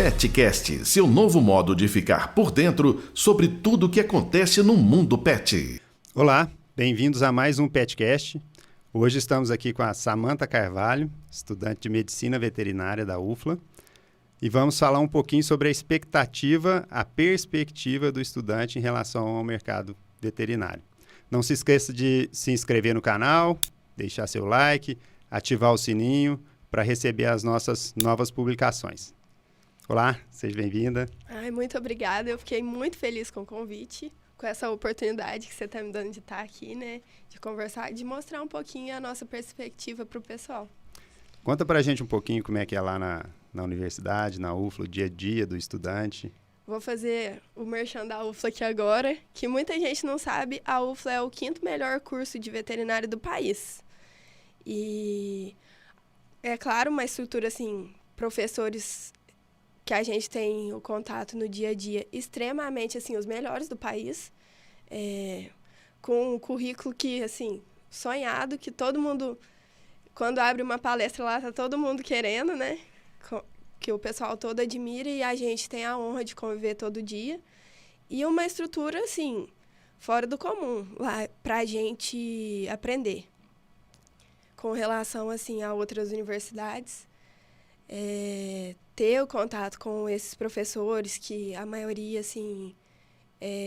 Petcast, seu novo modo de ficar por dentro sobre tudo o que acontece no mundo pet. Olá, bem-vindos a mais um Petcast. Hoje estamos aqui com a Samantha Carvalho, estudante de Medicina Veterinária da UFLA, e vamos falar um pouquinho sobre a expectativa, a perspectiva do estudante em relação ao mercado veterinário. Não se esqueça de se inscrever no canal, deixar seu like, ativar o sininho para receber as nossas novas publicações. Olá, seja bem-vinda. Muito obrigada, eu fiquei muito feliz com o convite, com essa oportunidade que você está me dando de estar aqui, né? De conversar, de mostrar um pouquinho a nossa perspectiva para o pessoal. Conta para a gente um pouquinho como é que é lá na universidade, na UFLA, o dia a dia do estudante. Vou fazer o merchan da UFLA aqui agora, que muita gente não sabe, a UFLA é o 5º melhor curso de veterinário do país. E, é claro, uma estrutura, assim, professores que a gente tem o contato no dia a dia extremamente, assim, os melhores do país, com um currículo que, assim, sonhado, que todo mundo, quando abre uma palestra lá, tá todo mundo querendo, né? Que o pessoal todo admira e a gente tem a honra de conviver todo dia. E uma estrutura, assim, fora do comum, lá pra gente aprender. Com relação, assim, a outras universidades, ter o contato com esses professores, que a maioria, assim,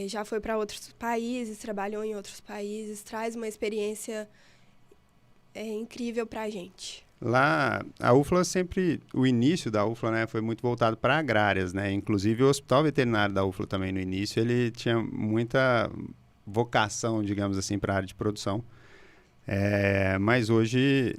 já foi para outros países, trabalhou em outros países, traz uma experiência incrível para a gente. Lá, a UFLA sempre, o início da UFLA, né, foi muito voltado para agrárias, né? Inclusive o hospital veterinário da UFLA também no início, ele tinha muita vocação, digamos assim, para a área de produção. Mas hoje,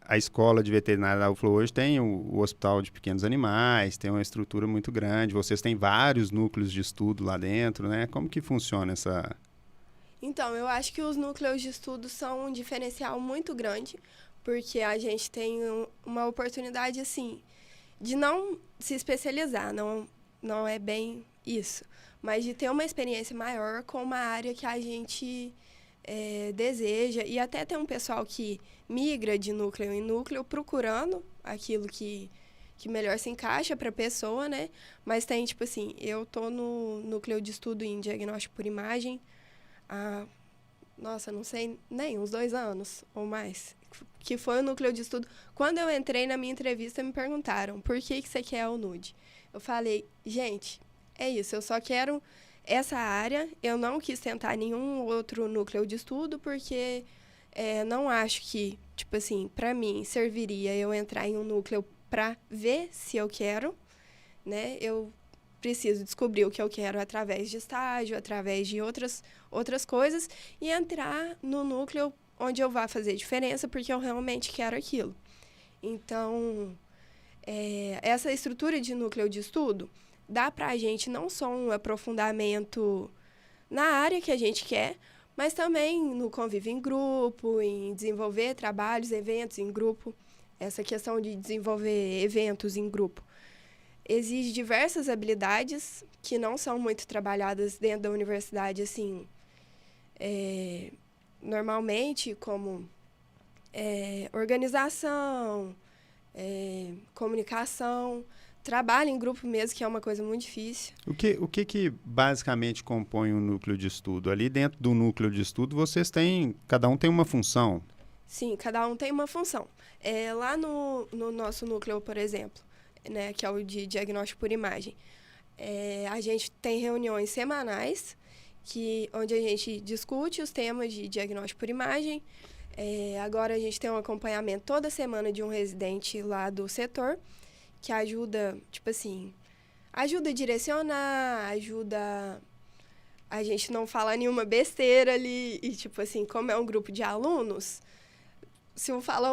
a escola de veterinária da UFLA hoje tem o hospital de pequenos animais, tem uma estrutura muito grande, vocês têm vários núcleos de estudo lá dentro, né? Como que funciona essa... Então, eu acho que os núcleos de estudo são um diferencial muito grande, porque a gente tem uma oportunidade, assim, de não se especializar, não é bem isso, mas de ter uma experiência maior com uma área que a gente deseja, e até tem um pessoal que migra de núcleo em núcleo procurando aquilo que melhor se encaixa para a pessoa, né? Mas tem, tipo assim, eu tô no núcleo de estudo em diagnóstico por imagem há, não sei, nem uns 2 anos ou mais, que foi o núcleo de estudo. Quando eu entrei na minha entrevista, me perguntaram, por que você quer o NUD? Eu falei, gente, é isso, eu só quero essa área, eu não quis tentar nenhum outro núcleo de estudo, porque não acho que, tipo assim, para mim, serviria eu entrar em um núcleo para ver se eu quero, né? Eu preciso descobrir o que eu quero através de estágio, através de outras coisas, e entrar no núcleo onde eu vá fazer diferença, porque eu realmente quero aquilo. Então, essa estrutura de núcleo de estudo dá para a gente não só um aprofundamento na área que a gente quer, mas também no convívio em grupo, em desenvolver trabalhos, eventos em grupo. Essa questão de desenvolver eventos em grupo exige diversas habilidades que não são muito trabalhadas dentro da universidade, assim, normalmente, como organização, comunicação, trabalho em grupo mesmo, que é uma coisa muito difícil. O que basicamente compõe um núcleo de estudo? Ali dentro do núcleo de estudo, cada um tem uma função. Sim, cada um tem uma função. Lá no nosso núcleo, por exemplo, né, que é o de diagnóstico por imagem, a gente tem reuniões semanais, onde a gente discute os temas de diagnóstico por imagem. Agora a gente tem um acompanhamento toda semana de um residente lá do setor, que ajuda, tipo assim, ajuda a direcionar, ajuda a gente não falar nenhuma besteira ali. E, tipo assim, como é um grupo de alunos, se um fala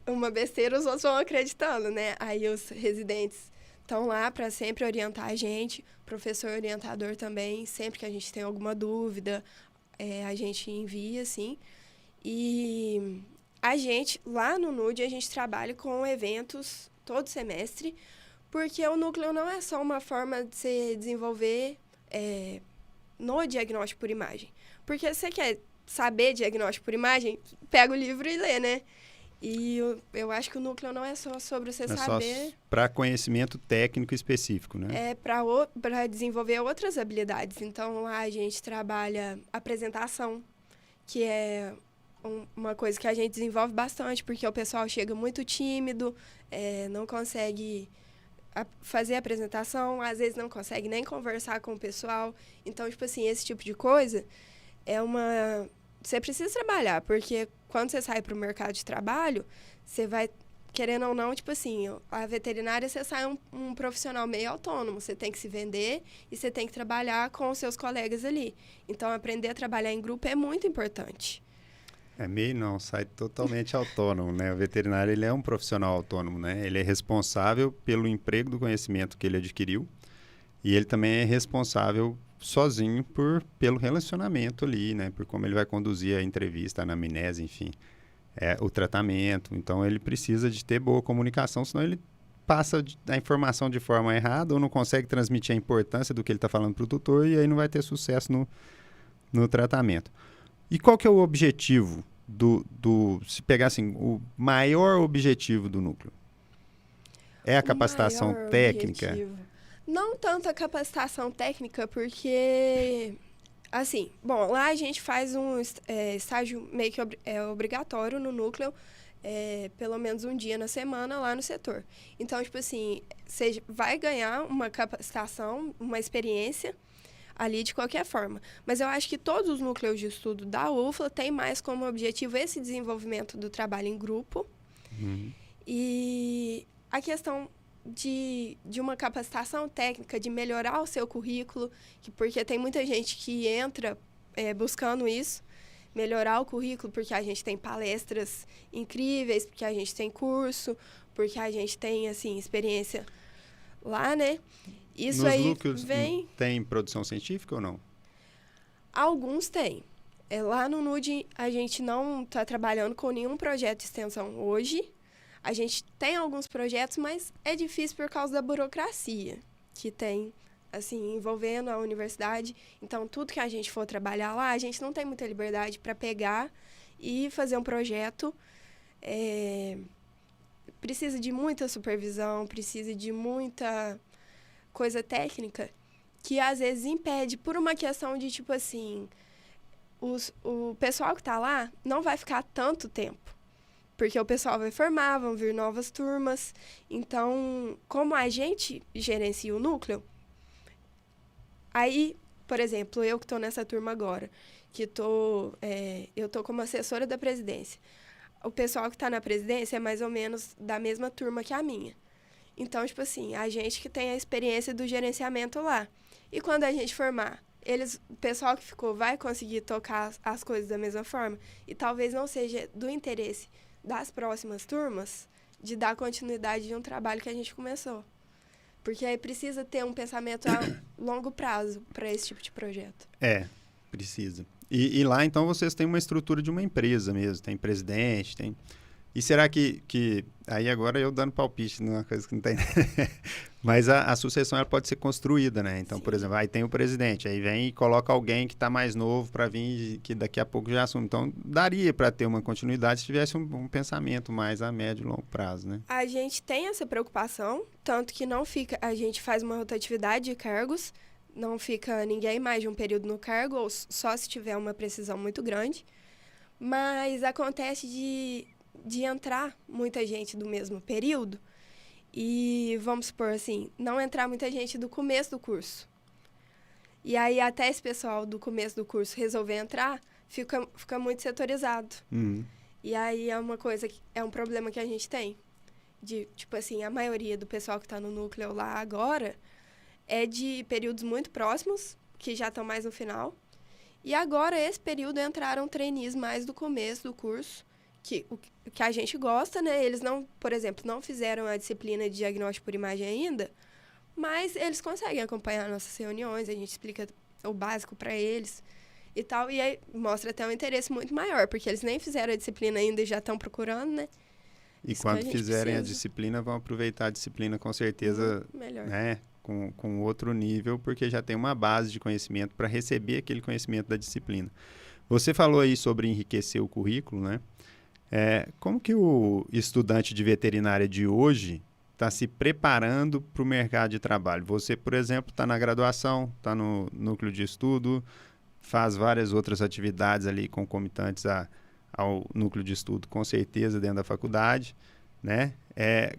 uma besteira, os outros vão acreditando, né? Aí os residentes estão lá para sempre orientar a gente, professor orientador também, sempre que a gente tem alguma dúvida, a gente envia, assim. E a gente, lá no NUD, a gente trabalha com eventos todo semestre, porque o núcleo não é só uma forma de se desenvolver no diagnóstico por imagem. Porque você quer saber diagnóstico por imagem, pega o livro e lê, né? E eu acho que o núcleo não é só sobre você É saber... só para conhecimento técnico específico, né? É para desenvolver outras habilidades. Então, lá a gente trabalha apresentação, que é uma coisa que a gente desenvolve bastante, porque o pessoal chega muito tímido, não consegue fazer a apresentação, às vezes não consegue nem conversar com o pessoal. Então, tipo assim, esse tipo de coisa você precisa trabalhar, porque quando você sai para o mercado de trabalho, você vai, querendo ou não, tipo assim, a veterinária, você sai um profissional meio autônomo, você tem que se vender e você tem que trabalhar com os seus colegas ali. Então, aprender a trabalhar em grupo é muito importante. Sai totalmente autônomo, né? O veterinário, ele é um profissional autônomo, né? Ele é responsável pelo emprego do conhecimento que ele adquiriu e ele também é responsável sozinho pelo relacionamento ali, né? Por como ele vai conduzir a entrevista, a anamnese, enfim, o tratamento. Então, ele precisa de ter boa comunicação, senão ele passa a informação de forma errada ou não consegue transmitir a importância do que ele está falando para o tutor e aí não vai ter sucesso no tratamento. E qual que é o objetivo se pegar assim, o maior objetivo do núcleo? É a capacitação técnica? Objetivo. Não tanto a capacitação técnica, porque, assim, bom, lá a gente faz um estágio meio que obrigatório no núcleo, pelo menos um dia na semana lá no setor. Então, tipo assim, você vai ganhar uma capacitação, uma experiência ali de qualquer forma. Mas eu acho que todos os núcleos de estudo da UFLA têm mais como objetivo esse desenvolvimento do trabalho em grupo. E a questão de uma capacitação técnica, de melhorar o seu currículo, porque tem muita gente que entra buscando isso, melhorar o currículo, porque a gente tem palestras incríveis, porque a gente tem curso, porque a gente tem, assim, experiência lá, né? Isso Nos aí núcleos vem... tem produção científica ou não? Alguns têm. Lá no NUD, a gente não está trabalhando com nenhum projeto de extensão hoje. A gente tem alguns projetos, mas é difícil por causa da burocracia que tem, assim, envolvendo a universidade. Então, tudo que a gente for trabalhar lá, a gente não tem muita liberdade para pegar e fazer um projeto. Precisa de muita supervisão, precisa de muita coisa técnica que às vezes impede por uma questão de, tipo assim, o pessoal que está lá não vai ficar tanto tempo, porque o pessoal vai formar, vão vir novas turmas. Então, como a gente gerencia o núcleo, aí, por exemplo, eu que estou nessa turma agora, eu estou como assessora da presidência. O pessoal que está na presidência é mais ou menos da mesma turma que a minha. Então, tipo assim, a gente que tem a experiência do gerenciamento lá. E quando a gente formar, o pessoal que ficou vai conseguir tocar as coisas da mesma forma? E talvez não seja do interesse das próximas turmas de dar continuidade de um trabalho que a gente começou. Porque aí precisa ter um pensamento a longo prazo para esse tipo de projeto. Precisa. E lá, então, vocês têm uma estrutura de uma empresa mesmo. Tem presidente, tem... E será que aí agora eu dando palpite numa coisa que não tem... Mas a sucessão ela pode ser construída, né? Então, por exemplo, aí tem o presidente, aí vem e coloca alguém que está mais novo para vir, que daqui a pouco já assume. Então, daria para ter uma continuidade se tivesse um pensamento mais a médio e longo prazo, né? A gente tem essa preocupação, tanto que não fica... A gente faz uma rotatividade de cargos, não fica ninguém mais de um período no cargo, ou só se tiver uma precisão muito grande. Mas acontece de entrar muita gente do mesmo período e, vamos supor assim, não entrar muita gente do começo do curso. E aí, até esse pessoal do começo do curso resolver entrar, fica muito setorizado. E aí, é um problema que a gente tem. Tipo assim, a maioria do pessoal que está no núcleo lá agora é de períodos muito próximos, que já estão mais no final. E agora, esse período, entraram trainees mais do começo do curso, que a gente gosta, né? Eles não, por exemplo, não fizeram a disciplina de diagnóstico por imagem ainda, mas eles conseguem acompanhar nossas reuniões, a gente explica o básico para eles e tal, e aí mostra até um interesse muito maior, porque eles nem fizeram a disciplina ainda e já estão procurando, né? E quando fizerem a disciplina, vão aproveitar a disciplina com certeza, melhor, né? Com outro nível, porque já tem uma base de conhecimento para receber aquele conhecimento da disciplina. Você falou aí sobre enriquecer o currículo, né? Como que o estudante de veterinária de hoje está se preparando para o mercado de trabalho? Você, por exemplo, está na graduação, está no núcleo de estudo, faz várias outras atividades ali concomitantes ao núcleo de estudo, com certeza, dentro da faculdade, né?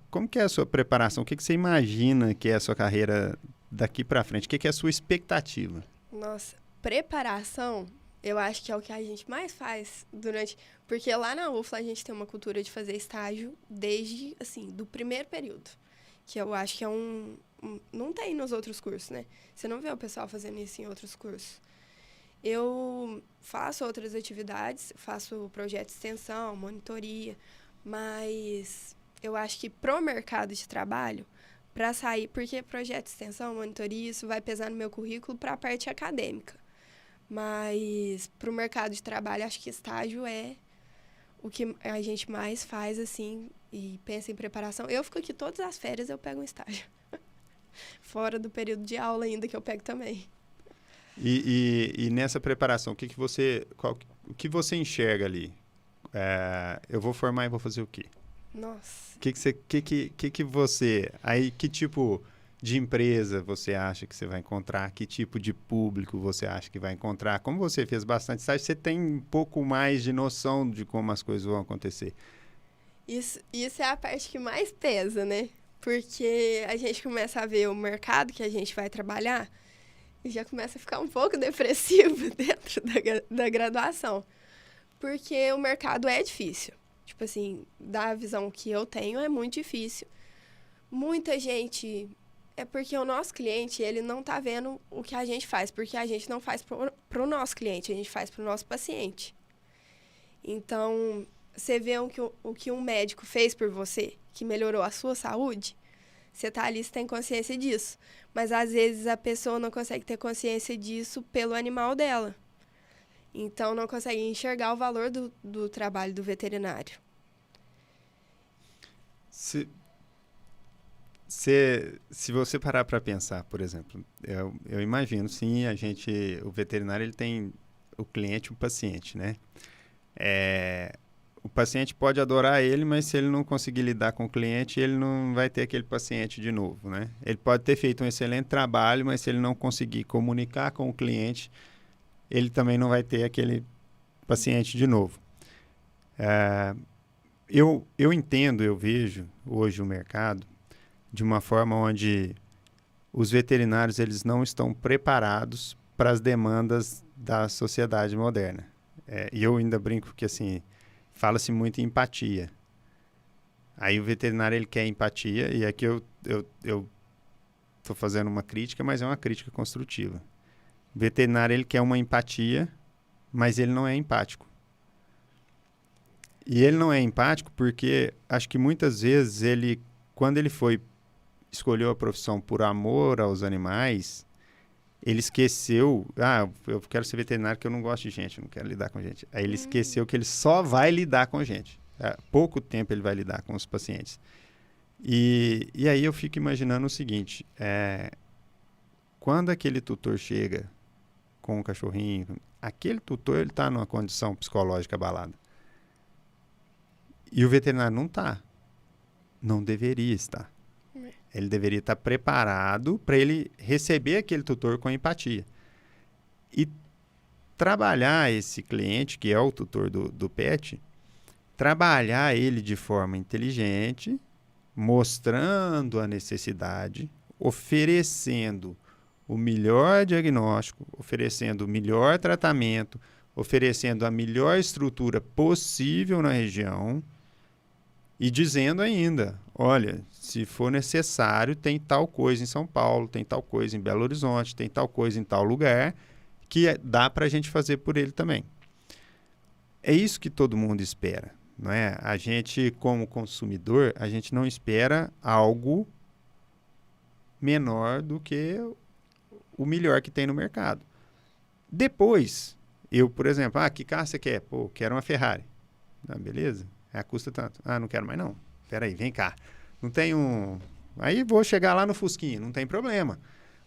Como que é a sua preparação? O que você imagina que é a sua carreira daqui para frente? O que é a sua expectativa? Nossa, preparação, eu acho que é o que a gente mais faz Porque lá na UFLA a gente tem uma cultura de fazer estágio desde, assim, do primeiro período. Que eu acho que é não tem nos outros cursos, né? Você não vê o pessoal fazendo isso em outros cursos. Eu faço outras atividades, faço projeto de extensão, monitoria, mas eu acho que pro mercado de trabalho, para sair, porque projeto de extensão, monitoria, isso vai pesar no meu currículo para a parte acadêmica. Mas pro mercado de trabalho, acho que estágio é o que a gente mais faz, assim, e pensa em preparação. Eu fico aqui todas as férias, eu pego um estágio. Fora do período de aula ainda, que eu pego também. E nessa preparação, o que você enxerga ali? Eu vou formar e vou fazer o quê? Nossa. Que tipo de empresa você acha que você vai encontrar? Que tipo de público você acha que vai encontrar? Como você fez bastante estágio, você tem um pouco mais de noção de como as coisas vão acontecer. Isso é a parte que mais pesa, né? Porque a gente começa a ver o mercado que a gente vai trabalhar e já começa a ficar um pouco depressivo dentro da graduação. Porque o mercado é difícil. Tipo assim, da visão que eu tenho, é muito difícil. Muita gente... É porque o nosso cliente, ele não tá vendo o que a gente faz. Porque a gente não faz pro nosso cliente, a gente faz pro nosso paciente. Então, você vê o que um médico fez por você, que melhorou a sua saúde, você tá ali, você tem consciência disso. Mas, às vezes, a pessoa não consegue ter consciência disso pelo animal dela. Então, não consegue enxergar o valor do trabalho do veterinário. Se você parar para pensar, por exemplo, eu imagino, sim, o veterinário, ele tem o cliente e o paciente, né? O paciente pode adorar ele, mas se ele não conseguir lidar com o cliente, ele não vai ter aquele paciente de novo, né? Ele pode ter feito um excelente trabalho, mas se ele não conseguir comunicar com o cliente, ele também não vai ter aquele paciente de novo. Eu entendo, eu vejo hoje o mercado de uma forma onde os veterinários, eles não estão preparados para as demandas da sociedade moderna. E eu ainda brinco que, assim, fala-se muito em empatia. Aí o veterinário, ele quer empatia, e aqui eu estou fazendo uma crítica, mas é uma crítica construtiva. O veterinário, ele quer uma empatia, mas ele não é empático. E ele não é empático porque acho que muitas vezes quando ele escolheu a profissão por amor aos animais, ele esqueceu, eu quero ser veterinário porque eu não gosto de gente, não quero lidar com gente. Aí ele esqueceu que ele só vai lidar com gente. Pouco tempo ele vai lidar com os pacientes. E aí eu fico imaginando o seguinte, quando aquele tutor chega com um cachorrinho, aquele tutor, ele está numa condição psicológica abalada. E o veterinário não está. Não deveria estar. Ele deveria estar preparado para ele receber aquele tutor com empatia. E trabalhar esse cliente, que é o tutor do pet, trabalhar ele de forma inteligente, mostrando a necessidade, oferecendo o melhor diagnóstico, oferecendo o melhor tratamento, oferecendo a melhor estrutura possível na região e dizendo ainda, olha, se for necessário, tem tal coisa em São Paulo, tem tal coisa em Belo Horizonte, tem tal coisa em tal lugar, que dá para a gente fazer por ele também. É isso que todo mundo espera, não é? A gente, como consumidor, a gente não espera algo menor do que o melhor que tem no mercado. Depois, eu, por exemplo, que carro você quer? Pô, quero uma Ferrari. Beleza? Custa tanto. Não quero mais não. Espera aí, vem cá. Não tem Aí vou chegar lá no Fusquinha, não tem problema.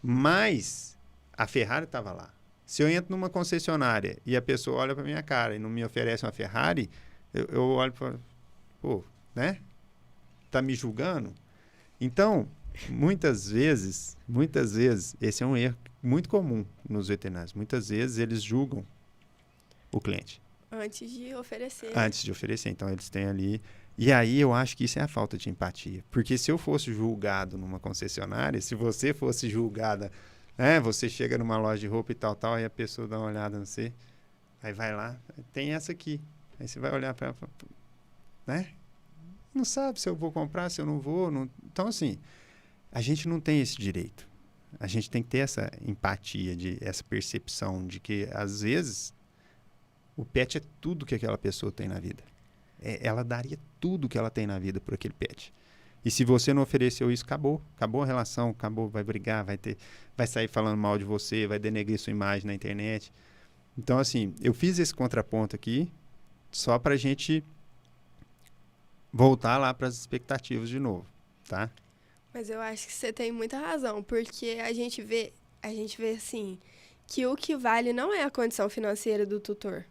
Mas a Ferrari estava lá. Se eu entro numa concessionária e a pessoa olha para minha cara e não me oferece uma Ferrari, Eu olho para... Pô, né? Tá me julgando? Então, muitas vezes, esse é um erro muito comum nos veterinários. Muitas vezes eles julgam o cliente. Antes de oferecer. Antes de oferecer. Então, eles têm ali... E aí, eu acho que isso é a falta de empatia. Porque se eu fosse julgado numa concessionária, se você fosse julgada, né? Você chega numa loja de roupa e tal, aí a pessoa dá uma olhada no você, aí vai lá, tem essa aqui. Aí você vai olhar para ela e fala, né? Não sabe se eu vou comprar, se eu não vou. Não... Então, assim, a gente não tem esse direito. A gente tem que ter essa empatia, essa percepção de que, às vezes, o pet é tudo que aquela pessoa tem na vida. Ela daria tudo que ela tem na vida por aquele pet. E se você não ofereceu isso, acabou. Acabou a relação, acabou, vai brigar, vai sair falando mal de você, vai denegrir sua imagem na internet. Então, assim, eu fiz esse contraponto aqui só para a gente voltar lá para as expectativas de novo, tá? Mas eu acho que você tem muita razão, porque a gente vê assim, que o que vale não é a condição financeira do tutor.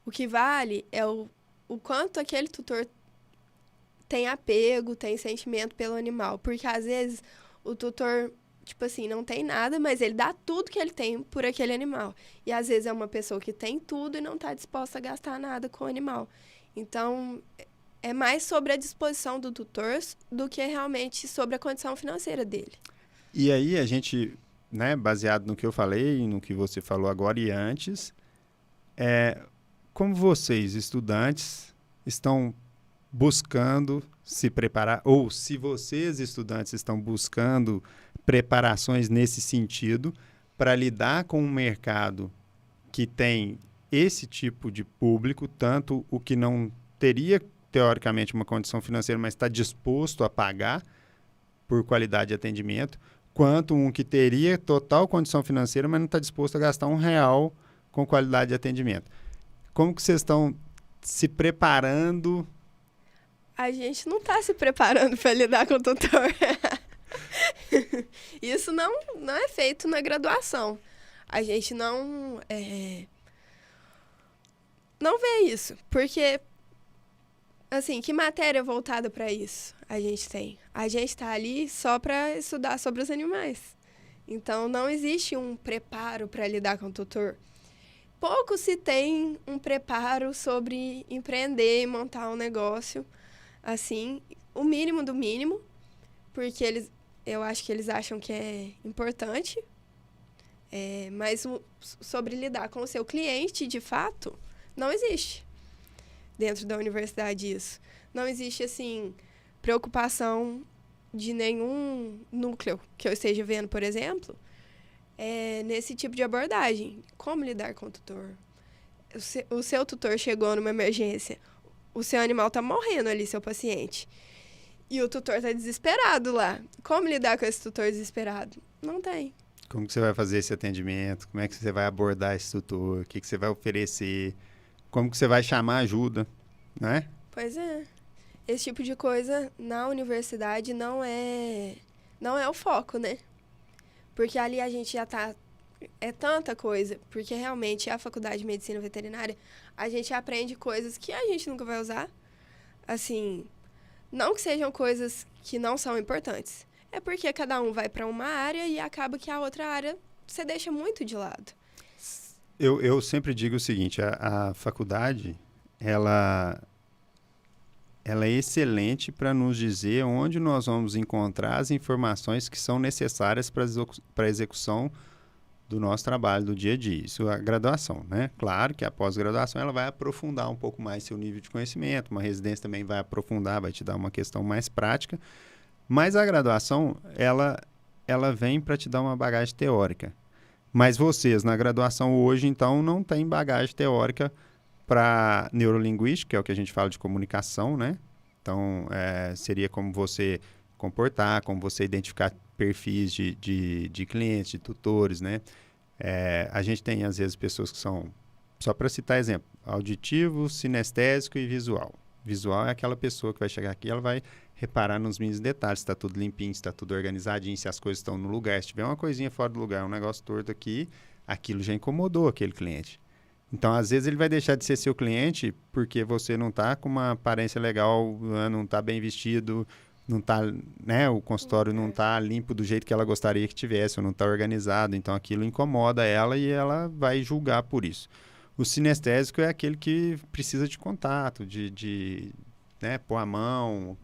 O que vale é o quanto aquele tutor tem apego, tem sentimento pelo animal. Porque, às vezes, o tutor, tipo assim, não tem nada, mas ele dá tudo que ele tem por aquele animal. E, às vezes, é uma pessoa que tem tudo e não está disposta a gastar nada com o animal. Então, é mais sobre a disposição do tutor do que realmente sobre a condição financeira dele. E aí, a gente, né, baseado no que eu falei, no que você falou agora e antes, como vocês, estudantes, estão buscando se preparar, ou se vocês, estudantes, estão buscando preparações nesse sentido para lidar com um mercado que tem esse tipo de público, tanto o que não teria, teoricamente, uma condição financeira, mas está disposto a pagar por qualidade de atendimento, quanto um que teria total condição financeira, mas não está disposto a gastar R$1 com qualidade de atendimento. Como que vocês estão se preparando? A gente não está se preparando para lidar com o tutor. Isso não é feito na graduação. A gente não vê isso. Porque, assim, que matéria voltada para isso a gente tem? A gente está ali só para estudar sobre os animais. Então, não existe um preparo para lidar com o tutor. Pouco se tem um preparo sobre empreender e montar um negócio. Assim, o mínimo do mínimo, porque eu acho que eles acham que é importante, mas sobre lidar com o seu cliente, de fato, não existe dentro da universidade isso. Não existe, assim, preocupação de nenhum núcleo que eu esteja vendo, por exemplo, nesse tipo de abordagem. Como lidar com o tutor? O seu tutor chegou numa emergência, o seu animal está morrendo ali, seu paciente. E o tutor está desesperado lá. Como lidar com esse tutor desesperado? Não tem. Como que você vai fazer esse atendimento? Como é que você vai abordar esse tutor? O que você vai oferecer? Como que você vai chamar ajuda? Né? Pois é. Esse tipo de coisa na universidade não é o foco, né? Porque ali a gente já está... É tanta coisa, porque realmente a faculdade de medicina veterinária, a gente aprende coisas que a gente nunca vai usar. Assim, não que sejam coisas que não são importantes. É porque cada um vai para uma área e acaba que a outra área você deixa muito de lado. Eu sempre digo o seguinte, a faculdade, ela é excelente para nos dizer onde nós vamos encontrar as informações que são necessárias para a execução do nosso trabalho do dia a dia. Isso é a graduação, né? Claro que a pós-graduação ela vai aprofundar um pouco mais seu nível de conhecimento, uma residência também vai aprofundar, vai te dar uma questão mais prática, mas a graduação, ela vem para te dar uma bagagem teórica. Mas vocês, na graduação hoje, então, não têm bagagem teórica para neurolinguística, que é o que a gente fala de comunicação, né? Então, seria como você comportar, como você identificar perfis de clientes, de tutores, né? A gente tem, às vezes, pessoas que são, só para citar exemplo, auditivo, sinestésico e visual. Visual é aquela pessoa que vai chegar aqui, ela vai reparar nos mínimos detalhes, se está tudo limpinho, se está tudo organizadinho, se as coisas estão no lugar. Se tiver uma coisinha fora do lugar, um negócio torto aqui, aquilo já incomodou aquele cliente. Então, às vezes, ele vai deixar de ser seu cliente porque você não está com uma aparência legal, não está bem vestido, não tá, né, o consultório não está limpo do jeito que ela gostaria que tivesse, ou não está organizado. Então, aquilo incomoda ela e ela vai julgar por isso. O sinestésico é aquele que precisa de contato, né, pôr a mão,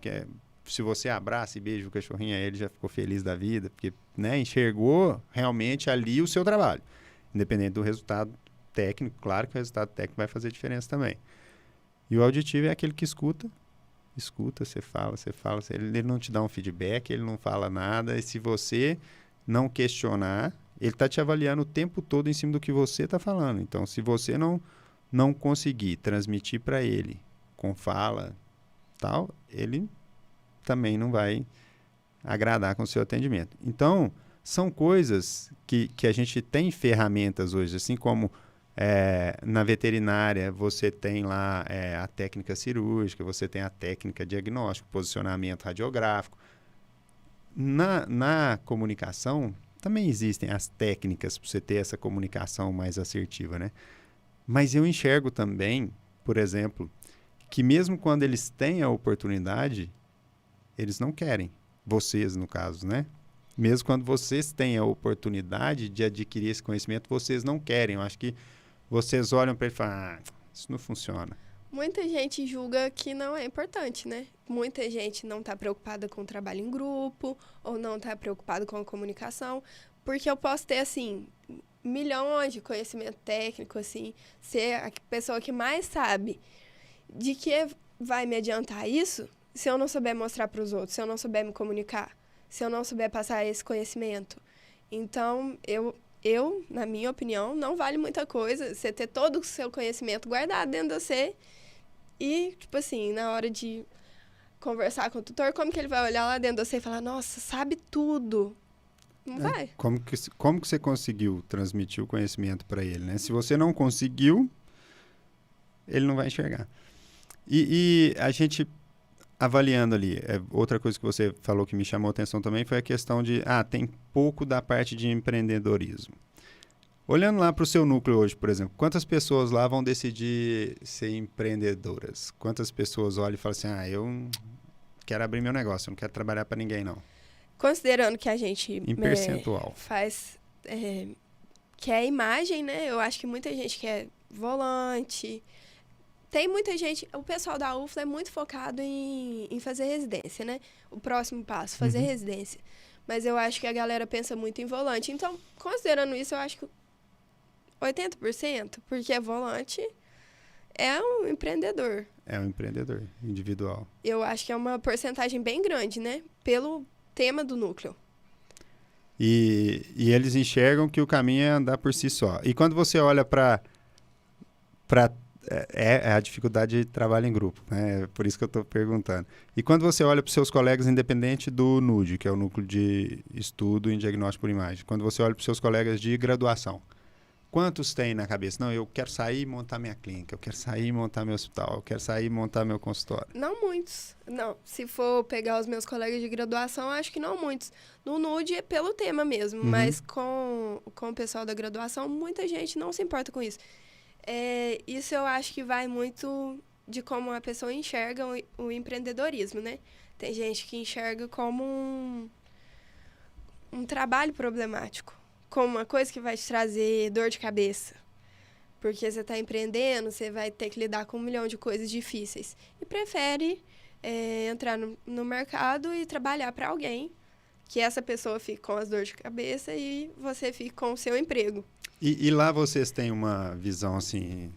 se você abraça e beija o cachorrinho, aí ele já ficou feliz da vida, porque, né, enxergou realmente ali o seu trabalho, independente do resultado técnico. Claro que o resultado técnico vai fazer diferença também. E o auditivo é aquele que escuta, você fala, ele não te dá um feedback, ele não fala nada, e se você não questionar, ele está te avaliando o tempo todo em cima do que você está falando. Então, se você não conseguir transmitir para ele com fala, tal, ele também não vai agradar com o seu atendimento. Então, são coisas que a gente tem ferramentas hoje, assim como na veterinária você tem lá a técnica cirúrgica, você tem a técnica diagnóstico, posicionamento radiográfico. Na comunicação também existem as técnicas para você ter essa comunicação mais assertiva, né? Mas eu enxergo também, por exemplo, que mesmo quando eles têm a oportunidade, eles não querem. Vocês, no caso, né? Mesmo quando vocês têm a oportunidade de adquirir esse conhecimento, vocês não querem. Eu acho que vocês olham para ele e falam, isso não funciona. Muita gente julga que não é importante, né? Muita gente não está preocupada com o trabalho em grupo ou não está preocupada com a comunicação, porque eu posso ter, assim, milhões de conhecimento técnico, assim, ser a pessoa que mais sabe. De que vai me adiantar isso se eu não souber mostrar para os outros, se eu não souber me comunicar, se eu não souber passar esse conhecimento? Então, eu, na minha opinião, não vale muita coisa você ter todo o seu conhecimento guardado dentro de você e, tipo assim, na hora de conversar com o tutor, como que ele vai olhar lá dentro de você e falar, nossa, sabe tudo? Não vai. Como que você conseguiu transmitir o conhecimento para ele, né? Se você não conseguiu, ele não vai enxergar. E a gente, avaliando ali, outra coisa que você falou que me chamou a atenção também foi a questão de, tem pouco da parte de empreendedorismo. Olhando lá para o seu núcleo hoje, por exemplo, quantas pessoas lá vão decidir ser empreendedoras? Quantas pessoas olham e falam assim, eu quero abrir meu negócio, eu não quero trabalhar para ninguém, não? Considerando que a gente em percentual faz, que é imagem, né? Eu acho que muita gente quer volante. Tem muita gente, o pessoal da UFLA é muito focado em fazer residência, né? O próximo passo, fazer residência. Mas eu acho que a galera pensa muito em volante. Então, considerando isso, eu acho que 80%, porque volante é um empreendedor. É um empreendedor individual. Eu acho que é uma porcentagem bem grande, né? Pelo tema do núcleo. E eles enxergam que o caminho é andar por si só. E quando você olha para a dificuldade de trabalho em grupo, né? É por isso que eu estou perguntando. E quando você olha para os seus colegas, independente do NUD, que é o Núcleo de Estudo em Diagnóstico por Imagem, quando você olha para os seus colegas de graduação, quantos têm na cabeça? Não, eu quero sair e montar minha clínica, eu quero sair e montar meu hospital, eu quero sair e montar meu consultório. Não muitos. Não, se for pegar os meus colegas de graduação, acho que não muitos. No NUD é pelo tema mesmo, mas com o pessoal da graduação, muita gente não se importa com isso. Isso eu acho que vai muito de como a pessoa enxerga o empreendedorismo, né? Tem gente que enxerga como um trabalho problemático, como uma coisa que vai te trazer dor de cabeça. Porque você está empreendendo, você vai ter que lidar com 1 milhão de coisas difíceis. E prefere entrar no mercado e trabalhar para alguém, que essa pessoa fique com as dores de cabeça e você fique com o seu emprego. E lá vocês têm uma visão assim,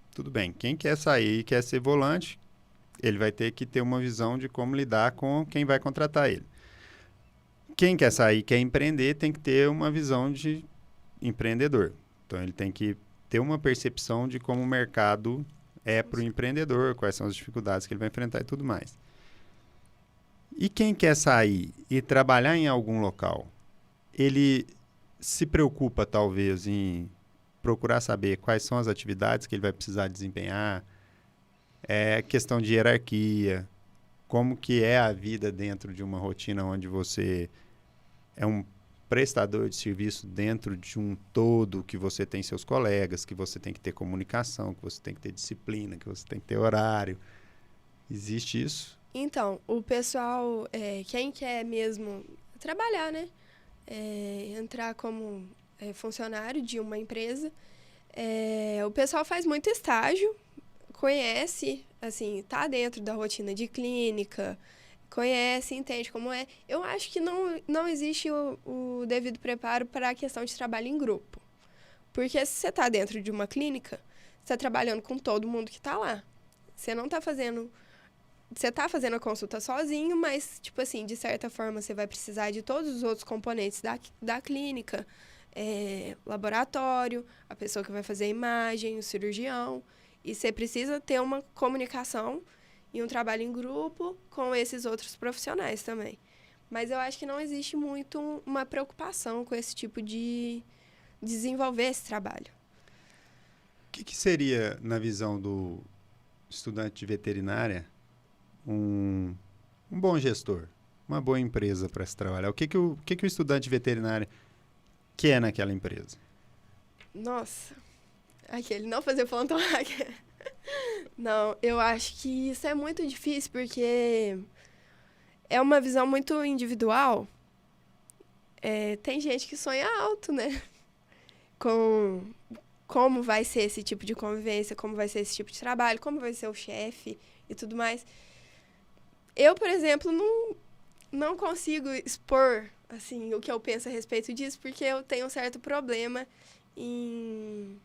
tudo bem, quem quer sair e quer ser volante, ele vai ter que ter uma visão de como lidar com quem vai contratar ele. Quem quer sair e quer empreender tem que ter uma visão de empreendedor. Então, ele tem que ter uma percepção de como o mercado é para o empreendedor, quais são as dificuldades que ele vai enfrentar e tudo mais. E quem quer sair e trabalhar em algum local, ele se preocupa, talvez, em procurar saber quais são as atividades que ele vai precisar desempenhar, questão de hierarquia, como que é a vida dentro de uma rotina onde você é um prestador de serviço dentro de um todo, que você tem seus colegas, que você tem que ter comunicação, que você tem que ter disciplina, que você tem que ter horário. Existe isso? Então, o pessoal, quem quer mesmo trabalhar, né? Entrar como funcionário de uma empresa, o pessoal faz muito estágio, conhece, assim, tá dentro da rotina de clínica, conhece, entende como é. Eu acho que não existe o devido preparo para a questão de trabalho em grupo. Porque se você está dentro de uma clínica, você está trabalhando com todo mundo que está lá. Você não está fazendo... Você está fazendo a consulta sozinho, mas, tipo assim, de certa forma, você vai precisar de todos os outros componentes da clínica. Laboratório, a pessoa que vai fazer a imagem, o cirurgião. E você precisa ter uma comunicação e um trabalho em grupo com esses outros profissionais também. Mas eu acho que não existe muito uma preocupação com esse tipo de desenvolver esse trabalho. O que seria, na visão do estudante de veterinária, um bom gestor, uma boa empresa para se trabalhar? O que o estudante de veterinária quer naquela empresa? Nossa, aquele não fazer plantão. Não, eu acho que isso é muito difícil, porque é uma visão muito individual. Tem gente que sonha alto, né? Com como vai ser esse tipo de convivência, como vai ser esse tipo de trabalho, como vai ser o chefe e tudo mais. Eu, por exemplo, não consigo expor assim, o que eu penso a respeito disso, porque eu tenho um certo problema em...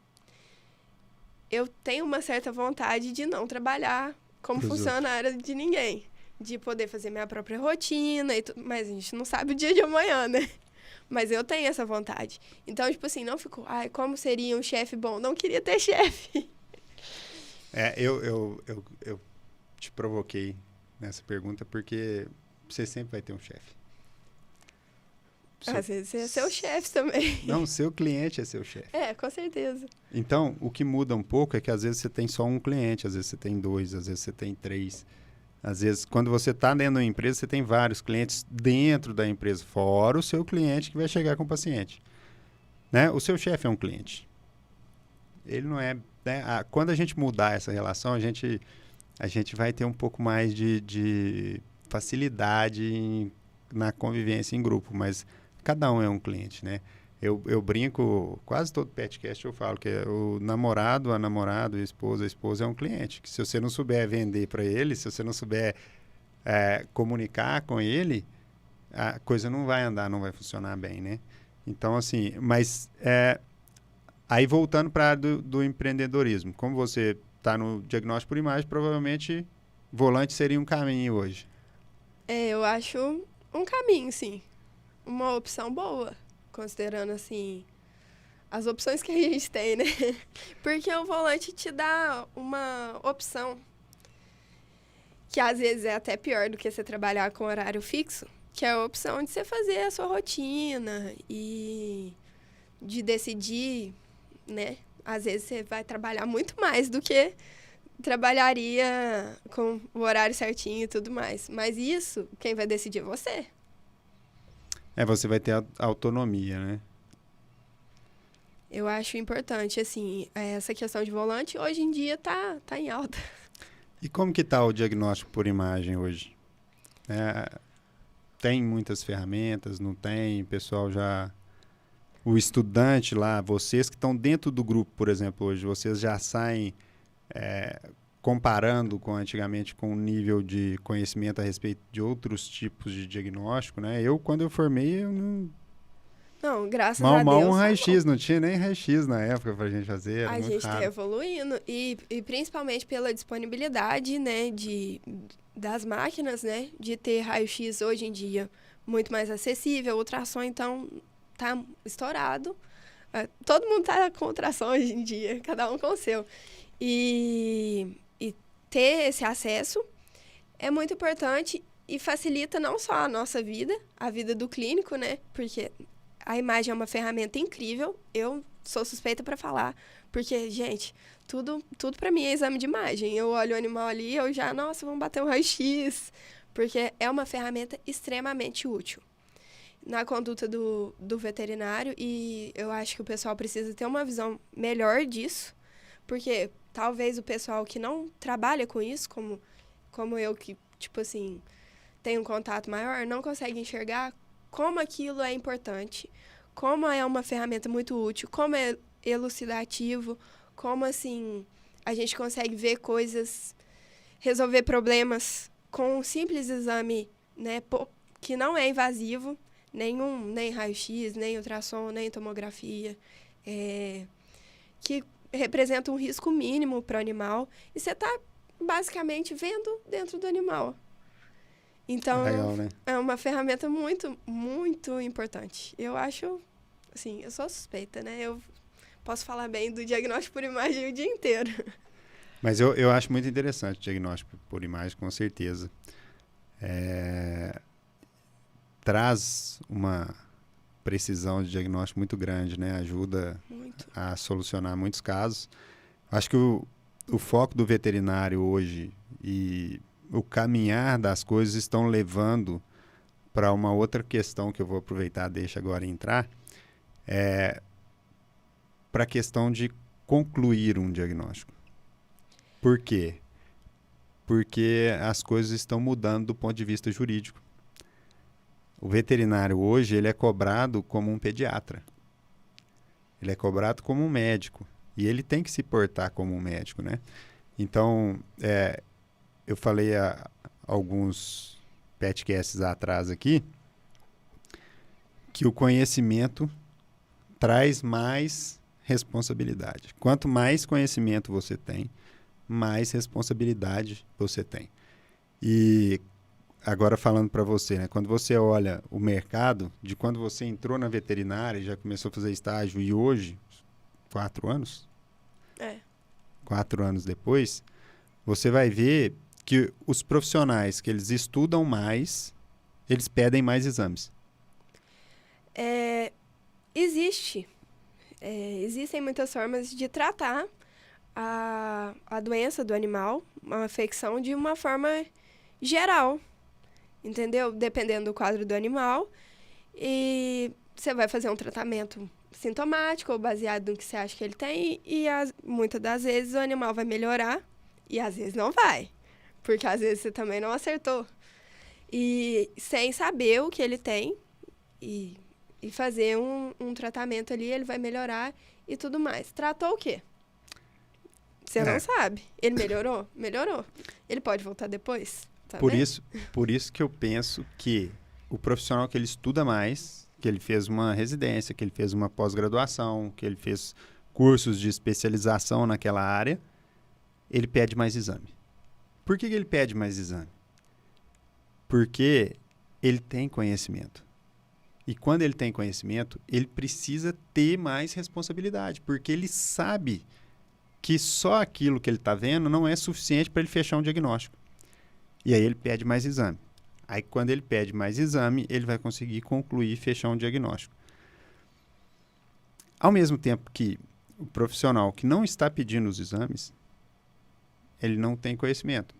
Eu tenho uma certa vontade de não trabalhar como funcionária de ninguém. De poder fazer minha própria rotina e tudo. Mas a gente não sabe o dia de amanhã, né? Mas eu tenho essa vontade. Então, tipo assim, não fico... Ai, como seria um chefe bom? Não queria ter chefe. Eu te provoquei nessa pergunta porque você sempre vai ter um chefe. Às vezes você é seu chefe também. Não, seu cliente é seu chefe. Com certeza. Então, o que muda um pouco é que às vezes você tem só um cliente, às vezes você tem 2, às vezes você tem 3. Às vezes, quando você está dentro de uma empresa, você tem vários clientes dentro da empresa, fora o seu cliente que vai chegar com o paciente. Né? O seu chefe é um cliente. Ele não é... Né? Quando a gente mudar essa relação, a gente vai ter um pouco mais de facilidade na convivência em grupo, mas cada um é um cliente, né? Eu brinco, quase todo podcast eu falo que o namorado, a namorada, a esposa é um cliente. Que se você não souber vender para ele, se você não souber comunicar com ele, a coisa não vai andar, não vai funcionar bem, né? Então, assim, mas aí voltando para a área do empreendedorismo, como você está no diagnóstico por imagem, provavelmente volante seria um caminho hoje. Eu acho um caminho, sim. Uma opção boa, considerando, assim, as opções que a gente tem, né? Porque o volante te dá uma opção que, às vezes, é até pior do que você trabalhar com horário fixo, que é a opção de você fazer a sua rotina e de decidir, né? Às vezes, você vai trabalhar muito mais do que trabalharia com o horário certinho e tudo mais. Mas isso, quem vai decidir é você. Você vai ter a autonomia, né? Eu acho importante, assim, essa questão de volante, hoje em dia tá em alta. E como que está o diagnóstico por imagem hoje? Tem muitas ferramentas, não tem? Pessoal já... O estudante lá, vocês que estão dentro do grupo, por exemplo, hoje, vocês já saem comparando com antigamente com o nível de conhecimento a respeito de outros tipos de diagnóstico, né? Quando eu formei, eu não... Não, graças a Deus. Mal um raio-x, não tinha nem raio-x na época pra gente fazer, era a muito gente raro. tá evoluindo e principalmente pela disponibilidade, né, das máquinas, né, de ter raio-x hoje em dia muito mais acessível. O ultrassom, então, tá estourado. Todo mundo tá com ultrassom hoje em dia, cada um com o seu. E ter esse acesso é muito importante e facilita não só a nossa vida, a vida do clínico, né? Porque a imagem é uma ferramenta incrível. Eu sou suspeita para falar, porque, gente, tudo para mim é exame de imagem. Eu olho o animal ali, eu já, nossa, vamos bater um raio-x, porque é uma ferramenta extremamente útil. na conduta do veterinário, e eu acho que o pessoal precisa ter uma visão melhor disso, porque talvez o pessoal que não trabalha com isso, como eu, que, tipo assim, tem um contato maior, não consegue enxergar como aquilo é importante, como é uma ferramenta muito útil, como é elucidativo, como, assim, a gente consegue ver coisas, resolver problemas com um simples exame, né, que não é invasivo, nem raio-x, nem ultrassom, nem tomografia, que representa um risco mínimo para o animal, e você está basicamente vendo dentro do animal. Então, legal, né? é uma ferramenta muito, muito importante. Eu acho, assim, eu sou suspeita, né? Eu posso falar bem do diagnóstico por imagem o dia inteiro. Mas eu acho muito interessante o diagnóstico por imagem, com certeza. Traz uma precisão de diagnóstico muito grande, né? Ajuda Muito. a solucionar muitos casos. Acho que o foco do veterinário hoje e o caminhar das coisas estão levando para uma outra questão que eu vou aproveitar, deixa agora entrar, para a questão de concluir um diagnóstico. Por quê? Porque as coisas estão mudando do ponto de vista jurídico. O veterinário hoje ele é cobrado como um pediatra. Ele é cobrado como um médico. E ele tem que se portar como um médico, né? Então, eu falei há alguns podcasts atrás aqui que o conhecimento traz mais responsabilidade. Quanto mais conhecimento você tem, mais responsabilidade você tem. E agora falando para você, né? Quando você olha o mercado, de quando você entrou na veterinária e já começou a fazer estágio, e hoje, 4 anos? 4 anos depois, você vai ver que os profissionais que eles estudam mais, eles pedem mais exames. Existem muitas formas de tratar a doença do animal, uma afecção, de uma forma geral, entendeu? Dependendo do quadro do animal. E você vai fazer um tratamento sintomático ou baseado no que você acha que ele tem, e muitas das vezes o animal vai melhorar e às vezes não vai, porque às vezes você também não acertou. E sem saber o que ele tem e fazer um tratamento ali, ele vai melhorar e tudo mais. Tratou o quê? Você não sabe. Ele melhorou? Melhorou. Ele pode voltar depois? Tá Por vendo? isso que eu penso que o profissional que ele estuda mais, que ele fez uma residência, que ele fez uma pós-graduação, que ele fez cursos de especialização naquela área, ele pede mais exame. Por que ele pede mais exame? Porque ele tem conhecimento. E quando ele tem conhecimento, ele precisa ter mais responsabilidade, porque ele sabe que só aquilo que ele está vendo não é suficiente para ele fechar um diagnóstico. E aí ele pede mais exame. Aí quando ele pede mais exame, ele vai conseguir concluir e fechar um diagnóstico. Ao mesmo tempo que o profissional que não está pedindo os exames, ele não tem conhecimento.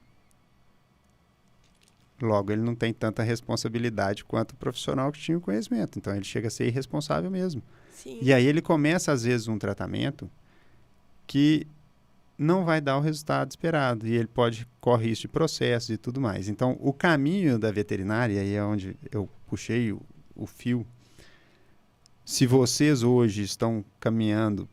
Logo, ele não tem tanta responsabilidade quanto o profissional que tinha o conhecimento. Então, ele chega a ser irresponsável mesmo. Sim. E aí ele começa, às vezes, um tratamento que não vai dar o resultado esperado. E ele pode correr risco de processos e tudo mais. Então, o caminho da veterinária, aí é onde eu puxei o fio. Se vocês hoje estão caminhando,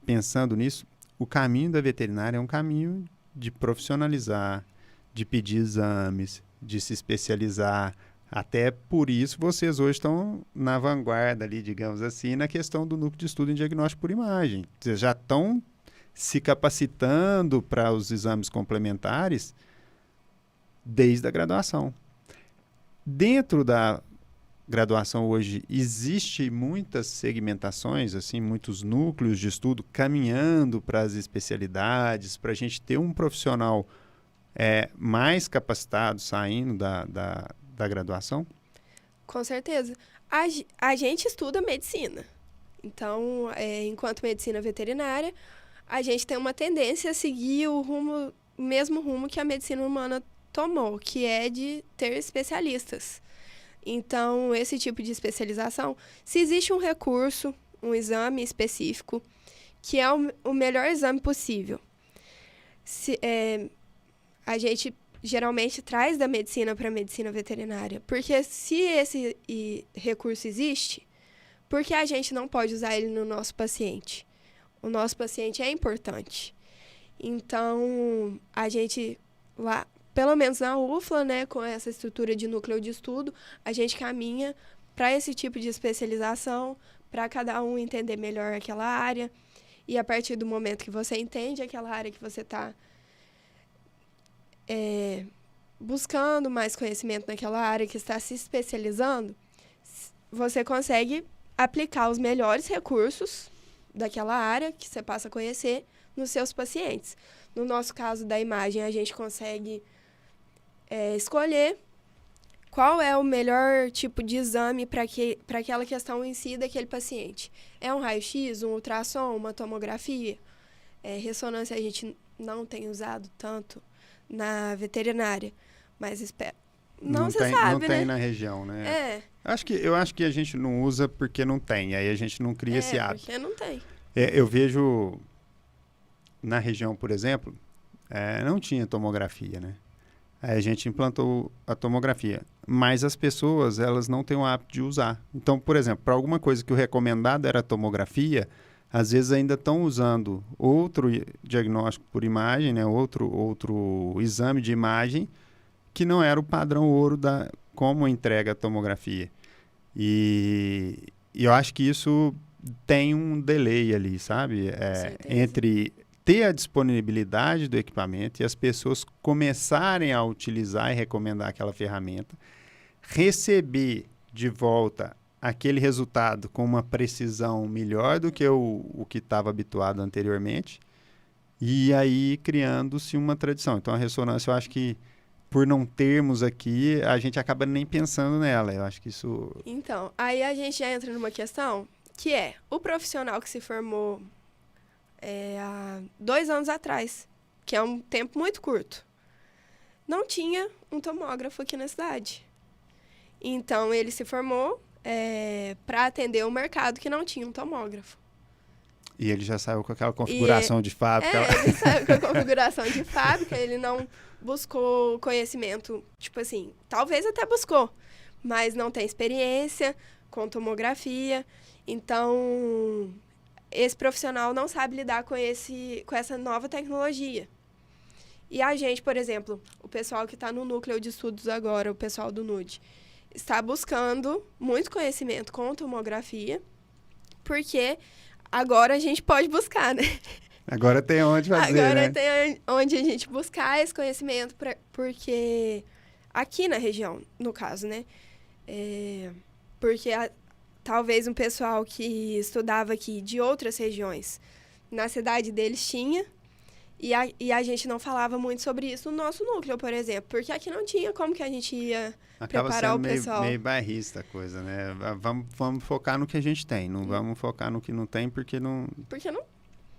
pensando nisso, o caminho da veterinária é um caminho de profissionalizar, de pedir exames, de se especializar. Até por isso vocês hoje estão na vanguarda ali, digamos assim, na questão do núcleo de estudo em diagnóstico por imagem. Vocês já estão se capacitando para os exames complementares desde a graduação. Dentro da graduação hoje existe muitas segmentações, assim, muitos núcleos de estudo caminhando para as especialidades, para a gente ter um profissional mais capacitado saindo da graduação? Com certeza. A gente estuda medicina. Então, enquanto medicina veterinária, a gente tem uma tendência a seguir o mesmo rumo que a medicina humana tomou, que é de ter especialistas. Então, esse tipo de especialização, se existe um recurso, um exame específico, que é o melhor exame possível, a gente geralmente traz da medicina para a medicina veterinária. Porque se esse recurso existe, por que a gente não pode usar ele no nosso paciente? O nosso paciente é importante. Então, a gente lá, pelo menos na UFLA, né, com essa estrutura de núcleo de estudo, a gente caminha para esse tipo de especialização, para cada um entender melhor aquela área. E a partir do momento que você entende aquela área que você está buscando mais conhecimento naquela área, que está se especializando, você consegue aplicar os melhores recursos daquela área que você passa a conhecer nos seus pacientes. No nosso caso da imagem, a gente consegue escolher qual é o melhor tipo de exame para aquela questão em si daquele paciente. É um raio-x, um ultrassom, uma tomografia? Ressonância a gente não tem usado tanto na veterinária, mas espero. Não se sabe, não né? tem na região, né? Eu acho que a gente não usa porque não tem, aí a gente não cria esse hábito. Porque não tem. Eu vejo na região, por exemplo, não tinha tomografia, né? Aí a gente implantou a tomografia, mas as pessoas, elas não têm o hábito de usar. Então, por exemplo, para alguma coisa que o recomendado era a tomografia, às vezes ainda estão usando outro diagnóstico por imagem, né? outro exame de imagem, que não era o padrão ouro da como entrega a tomografia. E eu acho que isso tem um delay ali, sabe? Entre ter a disponibilidade do equipamento e as pessoas começarem a utilizar e recomendar aquela ferramenta, receber de volta aquele resultado com uma precisão melhor do que o que estava habituado anteriormente, e aí criando-se uma tradição. Então, a ressonância, eu acho que, por não termos aqui, a gente acaba nem pensando nela. Eu acho que isso... Então, aí a gente já entra numa questão que é o profissional que se formou há 2 anos atrás, que é um tempo muito curto, não tinha um tomógrafo aqui na cidade. Então, ele se formou para atender um mercado que não tinha um tomógrafo. E ele já saiu com aquela configuração de fábrica. Ele saiu com a configuração de fábrica, ele não buscou conhecimento, tipo assim, talvez até buscou, mas não tem experiência com tomografia. Então, esse profissional não sabe lidar com essa nova tecnologia. E a gente, por exemplo, o pessoal que está no núcleo de estudos agora, o pessoal do NUD, está buscando muito conhecimento com tomografia, porque agora a gente pode buscar, né? Agora tem onde fazer, Agora né? tem onde a gente buscar esse conhecimento, porque aqui na região, no caso, né? Porque talvez um pessoal que estudava aqui de outras regiões, na cidade deles tinha, e a gente não falava muito sobre isso no nosso núcleo, por exemplo, porque aqui não tinha como que a gente ia preparar o pessoal. Acaba sendo meio bairrista a coisa, né? Vamos focar no que a gente tem, não vamos focar no que não tem, porque não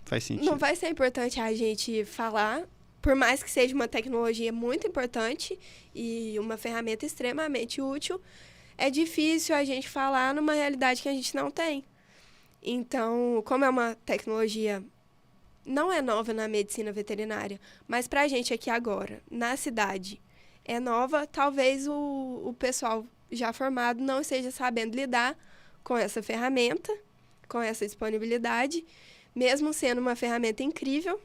faz sentido. Não vai ser importante a gente falar, por mais que seja uma tecnologia muito importante e uma ferramenta extremamente útil, é difícil a gente falar numa realidade que a gente não tem. Então, como é uma tecnologia, não é nova na medicina veterinária, mas para a gente aqui agora, na cidade, é nova, talvez o pessoal já formado não esteja sabendo lidar com essa ferramenta, com essa disponibilidade, mesmo sendo uma ferramenta incrível,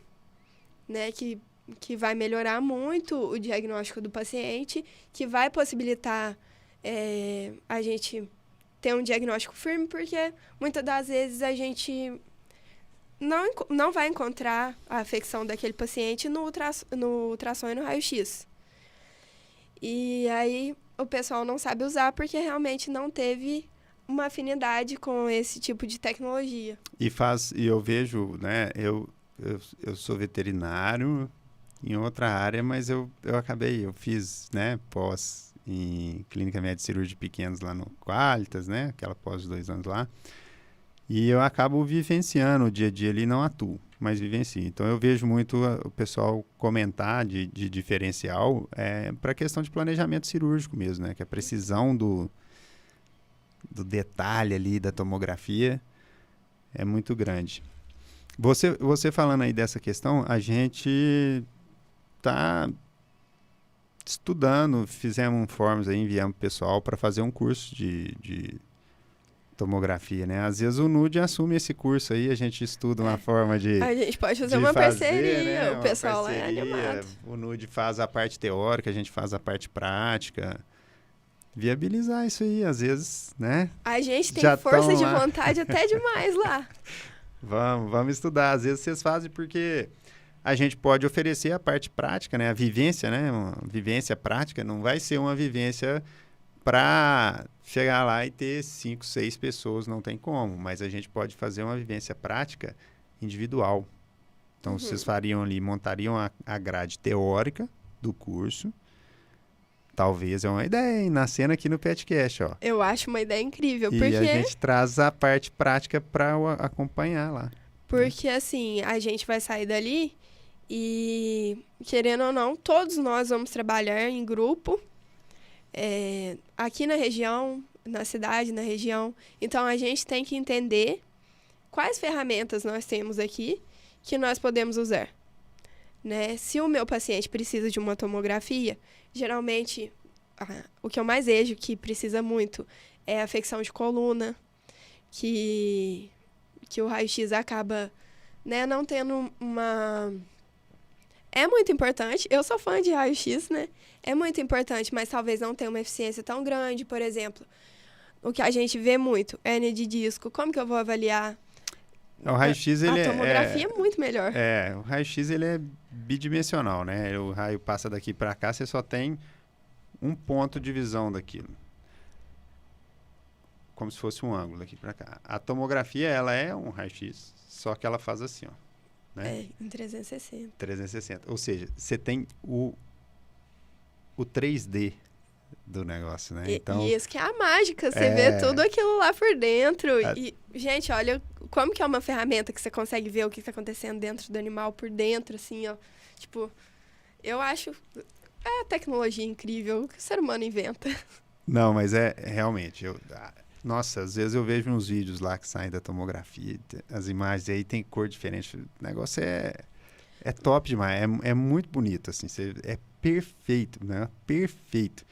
né, que vai melhorar muito o diagnóstico do paciente, que vai possibilitar a gente ter um diagnóstico firme, porque muitas das vezes a gente não vai encontrar a afecção daquele paciente no ultrassom e no raio-x. E aí o pessoal não sabe usar porque realmente não teve uma afinidade com esse tipo de tecnologia. E eu vejo, né, eu sou veterinário em outra área, mas eu fiz, né, pós em clínica médica cirúrgica de pequenos lá no Qualitas, né, aquela pós de 2 anos lá, e eu acabo vivenciando o dia a dia ali, não atuo, mas vivencio. Então eu vejo muito o pessoal comentar de diferencial para a questão de planejamento cirúrgico mesmo, né, que a precisão do detalhe ali da tomografia é muito grande. Você falando aí dessa questão, a gente está estudando, fizemos um forms aí, enviamos pro pessoal para fazer um curso de tomografia, né? Às vezes o NUD assume esse curso aí, a gente estuda uma forma de... A gente pode fazer uma parceria, né? O pessoal lá é animado. O NUD faz a parte teórica, a gente faz a parte prática. Viabilizar isso aí, às vezes, né? A gente tem força de vontade até demais lá. Vamos estudar. Às vezes vocês fazem porque a gente pode oferecer a parte prática, né? A vivência, né? Uma vivência prática não vai ser uma vivência para chegar lá e ter 5, 6 pessoas, não tem como. Mas a gente pode fazer uma vivência prática individual. Então, vocês fariam ali, montariam a grade teórica do curso. Talvez é uma ideia, hein? Nascendo aqui no PetCast, ó. Eu acho uma ideia incrível, e porque... a gente traz a parte prática para acompanhar lá. Porque, assim, a gente vai sair dali e, querendo ou não, todos nós vamos trabalhar em grupo, aqui na região, na cidade, na região. Então, a gente tem que entender quais ferramentas nós temos aqui que nós podemos usar. Né? Se o meu paciente precisa de uma tomografia, geralmente, o que eu mais vejo que precisa muito é a afecção de coluna, que o raio-x acaba, né, não tendo uma... É muito importante, eu sou fã de raio-x, né? É muito importante, mas talvez não tenha uma eficiência tão grande. Por exemplo, o que a gente vê muito, hérnia de disco, como que eu vou avaliar? O raio-x, ele a tomografia é muito melhor. O raio-x, ele é bidimensional, né? O raio passa daqui para cá, você só tem um ponto de visão daquilo. Como se fosse um ângulo daqui para cá. A tomografia, ela é um raio-x, só que ela faz assim, ó. Né? Em 360. 360. Ou seja, você tem o 3D do negócio, né? Então, e isso que é a mágica, você vê tudo aquilo lá por dentro. A... E, gente, olha como que é uma ferramenta que você consegue ver o que está acontecendo dentro do animal por dentro, assim, ó. Tipo, eu acho a tecnologia incrível que o ser humano inventa. Não, mas realmente, nossa, às vezes eu vejo uns vídeos lá que saem da tomografia, as imagens aí tem cor diferente, o negócio é top demais, é muito bonito, assim, é perfeito, né? Perfeito.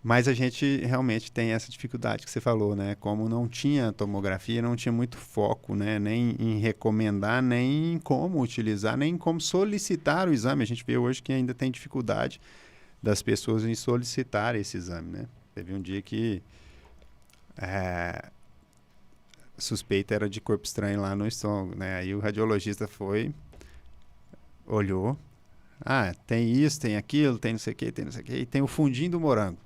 Mas a gente realmente tem essa dificuldade que você falou, né? Como não tinha tomografia, não tinha muito foco, né? Nem em recomendar, nem em como utilizar, nem em como solicitar o exame. A gente vê hoje que ainda tem dificuldade das pessoas em solicitar esse exame, né? Teve um dia que suspeita era de corpo estranho lá no estômago, né? Aí o radiologista foi, olhou, tem isso, tem aquilo, tem não sei o que, e tem o fundinho do morango.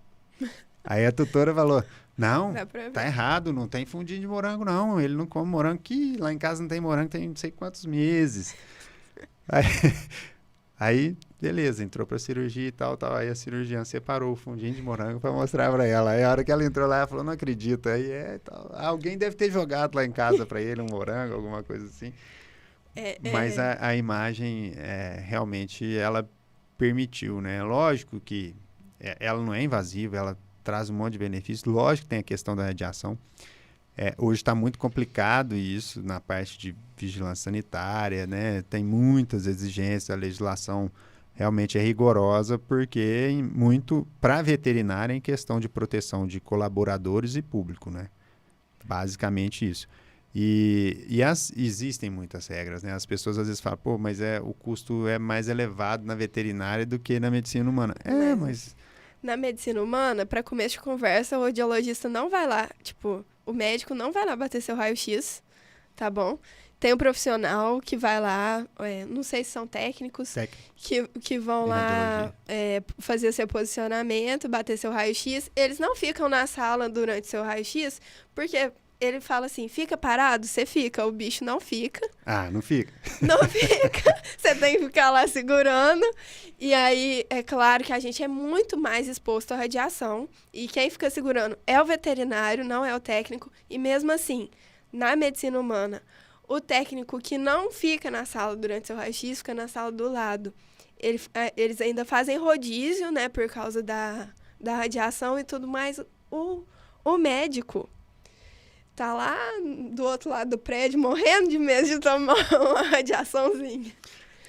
Aí a tutora falou, não, tá errado, não tem fundinho de morango não, ele não come morango, que lá em casa não tem morango, tem não sei quantos meses. Aí beleza, entrou pra cirurgia e tal, aí a cirurgiã separou o fundinho de morango pra mostrar pra ela. Aí a hora que ela entrou lá, ela falou, não acredito, aí alguém deve ter jogado lá em casa pra ele um morango, alguma coisa assim. Mas a imagem, realmente, ela permitiu, né? Lógico que ela não é invasiva, ela traz um monte de benefícios. Lógico que tem a questão da radiação. Hoje está muito complicado isso na parte de vigilância sanitária, né? Tem muitas exigências, a legislação realmente é rigorosa, porque muito para veterinária em questão de proteção de colaboradores e público, né? Basicamente isso. E existem muitas regras, né? As pessoas às vezes falam, pô, mas o custo é mais elevado na veterinária do que na medicina humana. Mas... Na medicina humana, para começo de conversa, o radiologista não vai lá, tipo, o médico não vai lá bater seu raio-x, tá bom? Tem um profissional que vai lá, não sei se são técnicos, que vão lá fazer seu posicionamento, bater seu raio-x. Eles não ficam na sala durante seu raio-x, porque... Ele fala assim, fica parado? Você fica. O bicho não fica. Não fica. Não fica. Você tem que ficar lá segurando. E aí, é claro que a gente é muito mais exposto à radiação. E quem fica segurando é o veterinário, não é o técnico. E mesmo assim, na medicina humana, o técnico que não fica na sala durante seu raio-x, fica na sala do lado. Eles ainda fazem rodízio, né? Por causa da radiação e tudo mais. O médico... tá lá do outro lado do prédio, morrendo de medo de tomar uma radiaçãozinha.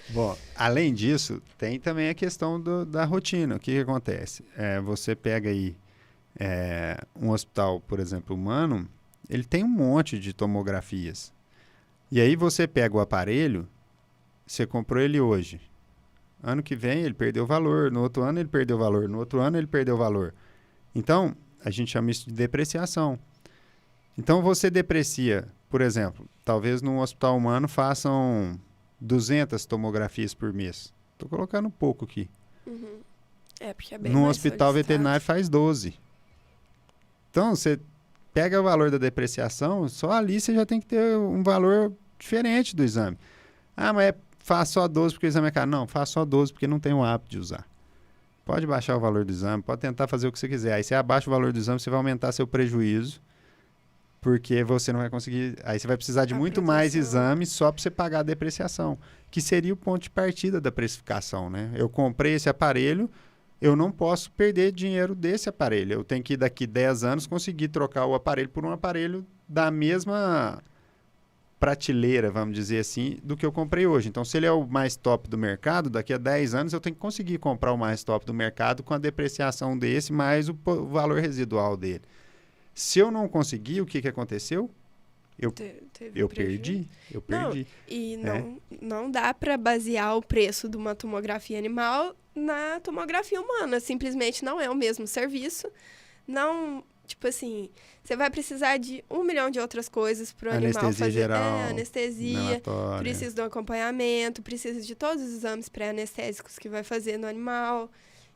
Bom, além disso, tem também a questão da rotina. O que acontece? Você pega aí um hospital, por exemplo, humano, ele tem um monte de tomografias. E aí você pega o aparelho, você comprou ele hoje. Ano que vem ele perdeu valor, no outro ano ele perdeu valor, no outro ano ele perdeu valor. Então, a gente chama isso de depreciação. Então, você deprecia, por exemplo, talvez num hospital humano façam 200 tomografias por mês. Estou colocando um pouco aqui. Uhum. Porque é bem Num mais hospital solicitado. veterinário faz 12. Então, você pega o valor da depreciação, só ali você já tem que ter um valor diferente do exame. Mas faz só 12 porque o exame é caro. Não, faz só 12 porque não tem o hábito de usar. Pode baixar o valor do exame, pode tentar fazer o que você quiser. Aí você abaixa o valor do exame, você vai aumentar seu prejuízo, porque você não vai conseguir... Aí você vai precisar de muito mais exames só para você pagar a depreciação, que seria o ponto de partida da precificação, né? Eu comprei esse aparelho, eu não posso perder dinheiro desse aparelho. Eu tenho que, daqui 10 anos, conseguir trocar o aparelho por um aparelho da mesma prateleira, vamos dizer assim, do que eu comprei hoje. Então, se ele é o mais top do mercado, daqui a 10 anos eu tenho que conseguir comprar o mais top do mercado com a depreciação desse mais o valor residual dele. Se eu não conseguir, o que aconteceu? Eu perdi. Não, e não dá para basear o preço de uma tomografia animal na tomografia humana. Simplesmente não é o mesmo serviço. Não, tipo assim, você vai precisar de 1 milhão de outras coisas para o animal fazer. Geral, anestesia, precisa de um acompanhamento, precisa de todos os exames pré-anestésicos que vai fazer no animal.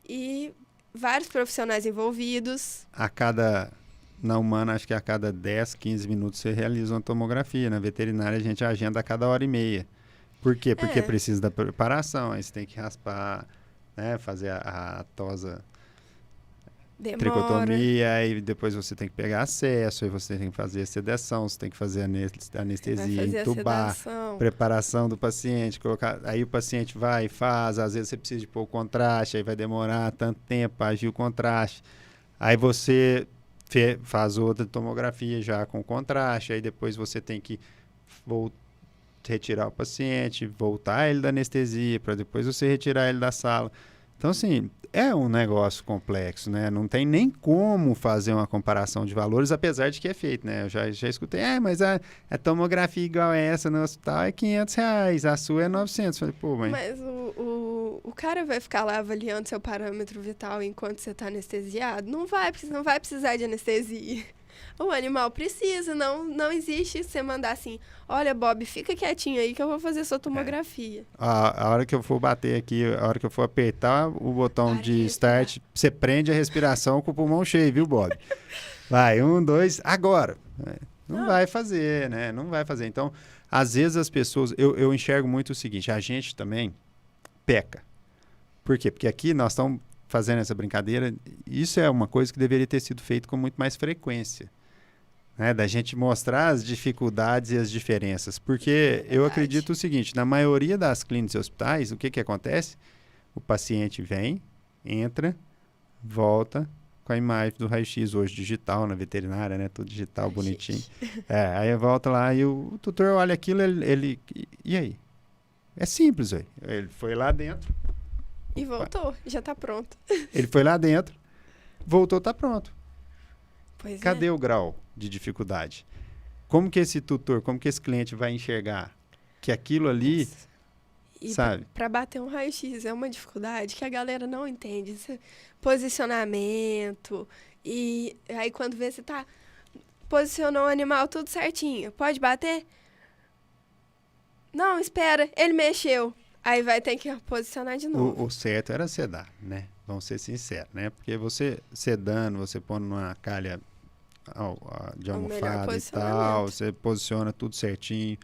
E vários profissionais envolvidos. Na humana, acho que a cada 10, 15 minutos você realiza uma tomografia. Na veterinária, a gente agenda a cada 1h30. Por quê? Porque precisa da preparação. Aí você tem que raspar, né? Fazer a tosa tricotomia. Aí depois você tem que pegar acesso. Aí você tem que fazer a sedação. Você tem que fazer anestesia, entubar. Preparação do paciente. Aí o paciente vai e faz. Às vezes você precisa de pôr o contraste. Aí vai demorar tanto tempo para agir o contraste. Aí você... faz outra tomografia já com contraste, aí depois você tem que retirar o paciente, voltar ele da anestesia, para depois você retirar ele da sala. Então, assim, é um negócio complexo, né? Não tem nem como fazer uma comparação de valores, apesar de que é feito, né? Eu já escutei, mas a tomografia igual a essa no hospital é R$500, a sua é 900. Falei, Mas o cara vai ficar lá avaliando seu parâmetro vital enquanto você está anestesiado? Não vai precisar de anestesia. O animal precisa, não existe você mandar assim, olha, Bob, fica quietinho aí que eu vou fazer sua tomografia. A hora que eu for bater aqui, a hora que eu for apertar o botão de start, você prende a respiração com o pulmão cheio, viu, Bob? Vai, 1, 2, agora. Não vai fazer, né? Não vai fazer. Então, às vezes as pessoas... Eu enxergo muito o seguinte, a gente também peca. Por quê? Porque aqui nós estamos fazendo essa brincadeira, isso é uma coisa que deveria ter sido feito com muito mais frequência, né? Da gente mostrar as dificuldades e as diferenças, porque eu acredito o seguinte, na maioria das clínicas e hospitais, o que acontece? O paciente vem, entra, volta com a imagem do raio-x, hoje digital na veterinária, né? Tudo digital, bonitinho. Aí volta lá e o tutor olha aquilo, ele e aí? É simples, aí. Ele foi lá dentro, e voltou, já está pronto. Ele foi lá dentro, voltou, está pronto. Pois Cadê o grau de dificuldade? Como que esse tutor, como que esse cliente vai enxergar que aquilo ali, sabe? Para bater um raio-x é uma dificuldade que a galera não entende. Posicionamento, e aí quando vê você posicionou o animal tudo certinho, pode bater? Não, espera, ele mexeu. Aí vai ter que posicionar de novo. O certo era sedar, né? Vamos ser sinceros, né? Porque você sedando, você põe numa calha de almofada e tal, você posiciona tudo certinho.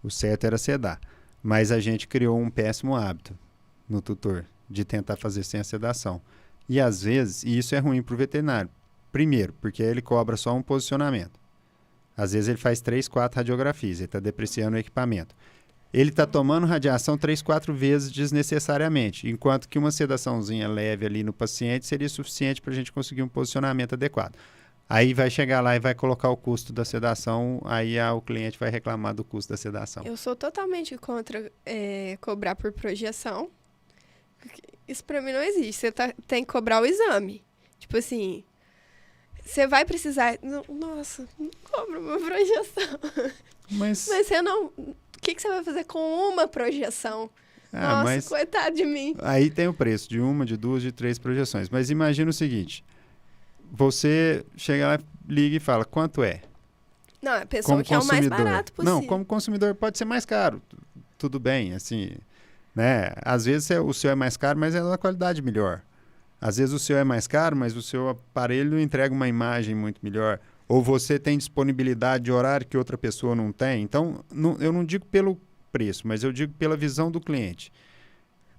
O certo era sedar. Mas a gente criou um péssimo hábito no tutor de tentar fazer sem a sedação. E às vezes, e isso é ruim para o veterinário. Primeiro, porque ele cobra só um posicionamento. Às vezes ele faz 3, 4 radiografias, ele está depreciando o equipamento. Ele está tomando radiação 3, 4 vezes desnecessariamente, enquanto que uma sedaçãozinha leve ali no paciente seria suficiente para a gente conseguir um posicionamento adequado. Aí vai chegar lá e vai colocar o custo da sedação, aí o cliente vai reclamar do custo da sedação. Eu sou totalmente contra cobrar por projeção. Isso pra mim não existe. Você tem que cobrar o exame. Tipo assim, você vai precisar... Nossa, não cobra uma projeção. Mas você não... O que você vai fazer com uma projeção? Nossa, coitado de mim. Aí tem o preço de 1, de 2, de 3 projeções. Mas imagina o seguinte... Você chega lá, liga e fala, quanto é? Não, a pessoa que é o mais barato possível. Não, como consumidor pode ser mais caro. Tudo bem, assim, né? Às vezes o seu é mais caro, mas é uma qualidade melhor. Às vezes o seu é mais caro, mas o seu aparelho entrega uma imagem muito melhor. Ou você tem disponibilidade de horário que outra pessoa não tem. Então, eu não digo pelo preço, mas eu digo pela visão do cliente.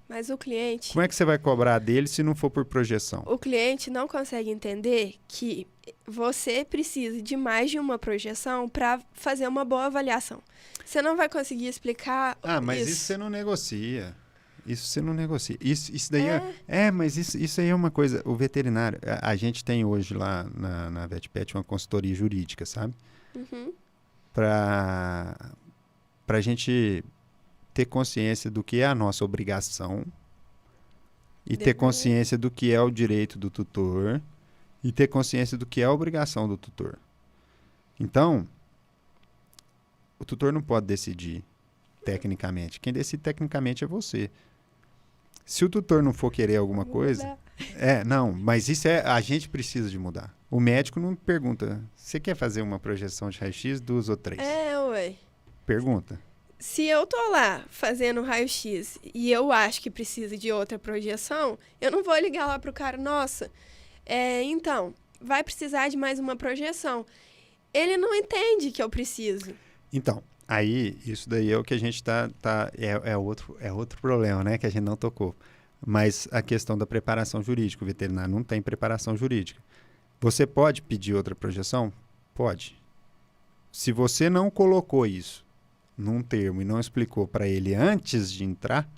Mas o cliente... Como é que você vai cobrar dele se não for por projeção? O cliente não consegue entender que você precisa de mais de uma projeção para fazer uma boa avaliação. Você não vai conseguir explicar mas isso você não negocia. Isso você não negocia. Isso daí mas isso aí é uma coisa... O veterinário... A gente tem hoje lá na VetPet uma consultoria jurídica, sabe? Uhum. Para a gente... ter consciência do que é a nossa obrigação e ter consciência do que é o direito do tutor e ter consciência do que é a obrigação do tutor. Então, o tutor não pode decidir tecnicamente. Quem decide tecnicamente é você. Se o tutor não for querer alguma coisa... mas isso a gente precisa de mudar. O médico não pergunta, você quer fazer uma projeção de raio-x, 2 ou 3? Ué. Pergunta. Se eu tô lá fazendo raio-x e eu acho que precisa de outra projeção, eu não vou ligar lá pro cara, nossa, então, vai precisar de mais uma projeção. Ele não entende que eu preciso. Então, aí, isso daí é o que a gente é outro problema, né, que a gente não tocou. Mas a questão da preparação jurídica, o veterinário não tem preparação jurídica. Você pode pedir outra projeção? Pode. Se você não colocou isso num termo e não explicou para ele antes de entrar,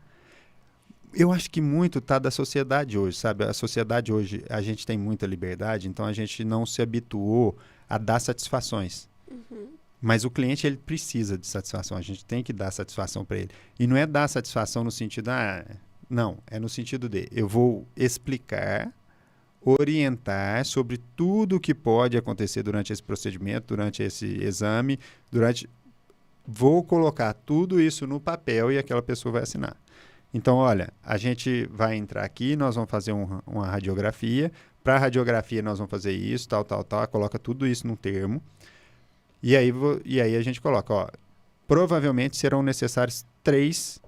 eu acho que muito está da sociedade hoje, sabe? A sociedade hoje, a gente tem muita liberdade, então a gente não se habituou a dar satisfações. Uhum. Mas o cliente, ele precisa de satisfação, a gente tem que dar satisfação para ele. E não é dar satisfação no sentido, não, é no sentido de, eu vou explicar, orientar sobre tudo o que pode acontecer durante esse procedimento, durante esse exame, vou colocar tudo isso no papel e aquela pessoa vai assinar. Então, olha, a gente vai entrar aqui, nós vamos fazer uma radiografia. Para a radiografia, nós vamos fazer isso, tal, coloca tudo isso num termo. E aí a gente coloca, provavelmente serão necessárias três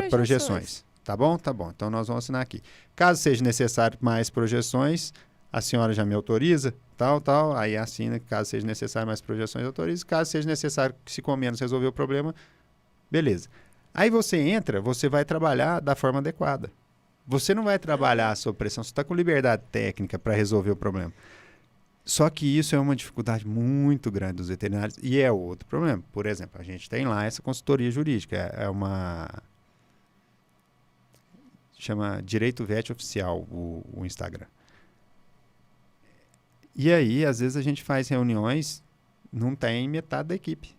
projeções. Tá bom? Tá bom. Então, nós vamos assinar aqui. Caso seja necessário mais projeções, a senhora já me autoriza, tal, aí assina, caso seja necessário mais projeções, autoriza, caso seja necessário que se com menos resolver o problema, beleza. Aí você entra, você vai trabalhar da forma adequada. Você não vai trabalhar sob pressão, você está com liberdade técnica para resolver o problema. Só que isso é uma dificuldade muito grande dos veterinários e é outro problema. Por exemplo, a gente tem lá essa consultoria jurídica, chama Direito Vet Oficial, o Instagram. E aí, às vezes, a gente faz reuniões, não tem metade da equipe.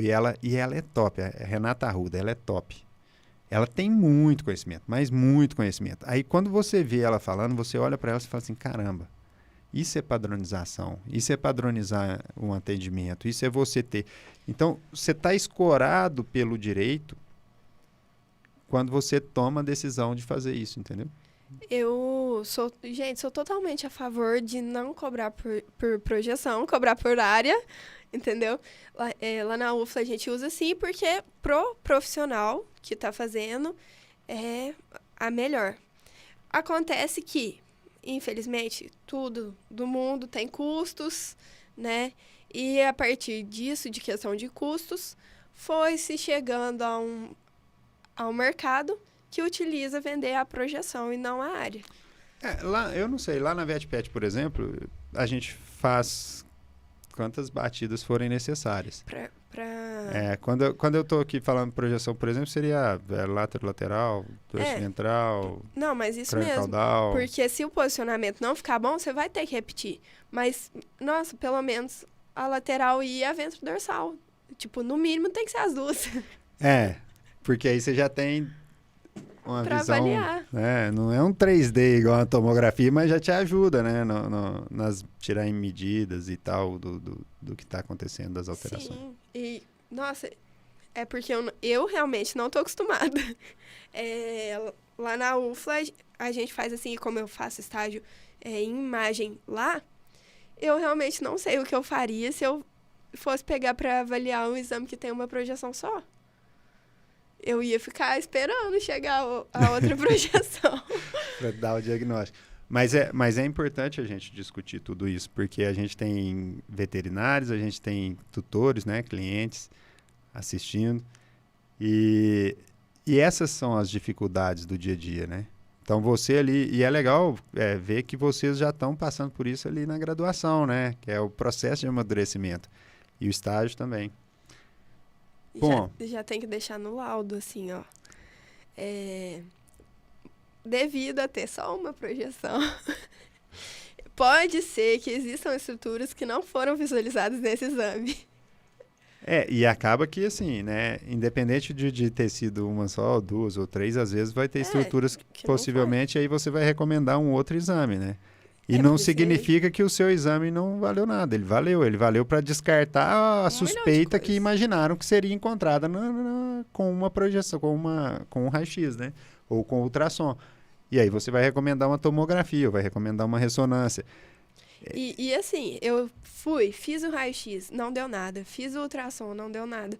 E ela é top, a Renata Arruda, ela é top. Ela tem muito conhecimento, mas muito conhecimento. Aí, quando você vê ela falando, você olha para ela e fala assim, caramba, isso é padronização, isso é padronizar um atendimento, isso é você ter... Então, você está escorado pelo direito quando você toma a decisão de fazer isso, entendeu? Eu sou totalmente a favor de não cobrar por projeção, cobrar por área, entendeu? Lá na UFLA a gente usa assim porque pro profissional que está fazendo é a melhor. Acontece que, infelizmente, tudo do mundo tem custos, né? E a partir disso, de questão de custos, foi se chegando ao mercado que utiliza vender a projeção e não a área. Lá, eu não sei, lá na VetPet, por exemplo, a gente faz quantas batidas forem necessárias. Pra... Quando eu estou aqui falando projeção, por exemplo, seria lateral, ventral, Não, mas isso mesmo. crânio-caudal. Porque se o posicionamento não ficar bom, você vai ter que repetir. Mas, nossa, pelo menos a lateral e a ventrodorsal. Tipo, no mínimo tem que ser as duas. Porque aí você já tem uma Pra visão... avaliar. Não é um 3D igual a tomografia, mas já te ajuda, né? Nas tirar em medidas e tal do que está acontecendo, das alterações. Sim, e, nossa, é porque eu realmente não tô acostumada. Lá na UFLA, a gente faz assim, como eu faço estágio em imagem lá, eu realmente não sei o que eu faria se eu fosse pegar para avaliar um exame que tem uma projeção só. Eu ia ficar esperando chegar a outra projeção. Para dar o diagnóstico. Mas é importante a gente discutir tudo isso, porque a gente tem veterinários, a gente tem tutores, né, clientes assistindo, e essas são as dificuldades do dia a dia, né? Então você ali, e é legal ver que vocês já estão passando por isso ali na graduação, né? Que é o processo de amadurecimento. E o estágio também. Bom, já tem que deixar no laudo, assim, ó. Devido a ter só uma projeção, pode ser que existam estruturas que não foram visualizadas nesse exame. E acaba que, assim, né, independente de ter sido uma só, ou duas, ou três, às vezes vai ter estruturas que possivelmente aí você vai recomendar um outro exame, né? E não significa que o seu exame não valeu nada. Ele valeu para descartar a suspeita que imaginaram que seria encontrada com uma projeção, com um raio-x, né? Ou com ultrassom. E aí você vai recomendar uma tomografia, ou vai recomendar uma ressonância. E assim, eu fiz o raio-x, não deu nada. Fiz o ultrassom, não deu nada.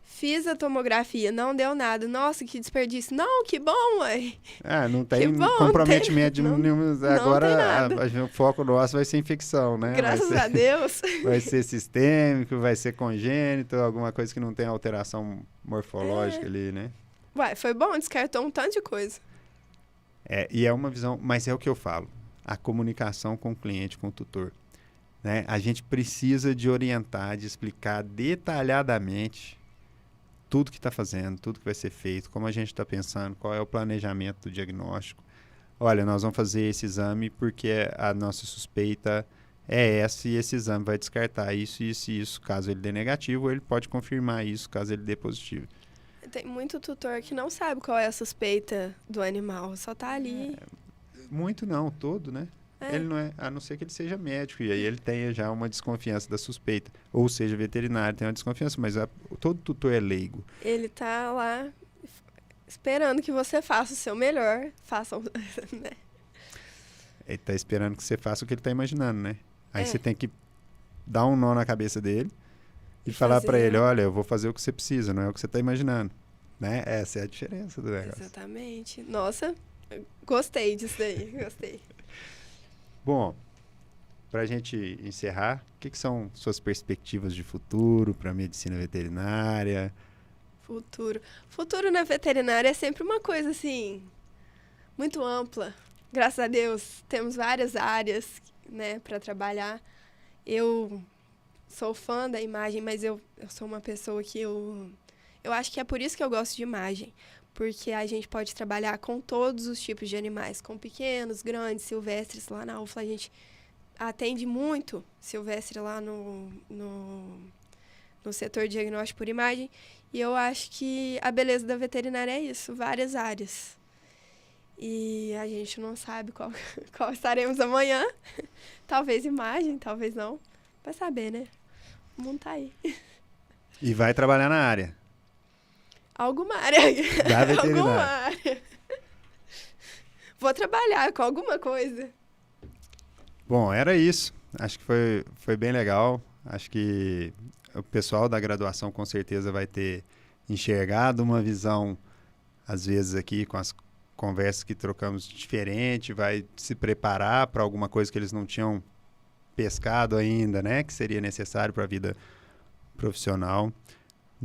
Fiz a tomografia, não deu nada. Nossa, que desperdício. Não, que bom, ué. Não tem comprometimento nenhum. Agora o foco nosso vai ser infecção, né? Graças a Deus. Vai ser sistêmico, vai ser congênito, alguma coisa que não tem alteração morfológica ali, né? Ué, foi bom, descartou um tanto de coisa. E é uma visão, mas é o que eu falo. A comunicação com o cliente, com o tutor. Né? A gente precisa de orientar, de explicar detalhadamente tudo que está fazendo, tudo que vai ser feito, como a gente está pensando, qual é o planejamento do diagnóstico. Olha, nós vamos fazer esse exame porque a nossa suspeita é essa e esse exame vai descartar isso, isso e isso. Caso ele dê negativo, ele pode confirmar isso, caso ele dê positivo. Tem muito tutor que não sabe qual é a suspeita do animal, só tá ali. Muito não, todo, né? Ele não é, a não ser que ele seja médico, e aí ele tenha já uma desconfiança da suspeita. Ou seja, veterinário tem uma desconfiança, mas todo tutor é leigo. Ele tá lá esperando que você faça o seu melhor, né? Ele tá esperando que você faça o que ele tá imaginando, né? Aí você tem que dar um nó na cabeça dele e falar para ele, olha, eu vou fazer o que você precisa, não é o que você tá imaginando. Né? Essa é a diferença do negócio. Exatamente. Nossa, gostei disso daí, gostei. Bom, para a gente encerrar, o que são suas perspectivas de futuro para a medicina veterinária? Futuro na veterinária é sempre uma coisa, assim, muito ampla. Graças a Deus, temos várias áreas, né, para trabalhar. Eu sou fã da imagem, mas eu sou uma pessoa que eu acho que é por isso que eu gosto de imagem. Porque a gente pode trabalhar com todos os tipos de animais, com pequenos, grandes, silvestres. Lá na UFLA a gente atende muito silvestre lá no setor de diagnóstico por imagem. E eu acho que a beleza da veterinária é isso, várias áreas. E a gente não sabe qual estaremos amanhã. Talvez imagem, talvez não. Vai saber, né? O mundo tá aí. E vai trabalhar na área? Alguma área. Da veterinária. Alguma área. Vou trabalhar com alguma coisa. Bom, era isso. Acho que foi bem legal. Acho que o pessoal da graduação com certeza vai ter enxergado uma visão, às vezes aqui com as conversas que trocamos diferente, vai se preparar para alguma coisa que eles não tinham pescado ainda, né? Que seria necessário para a vida profissional.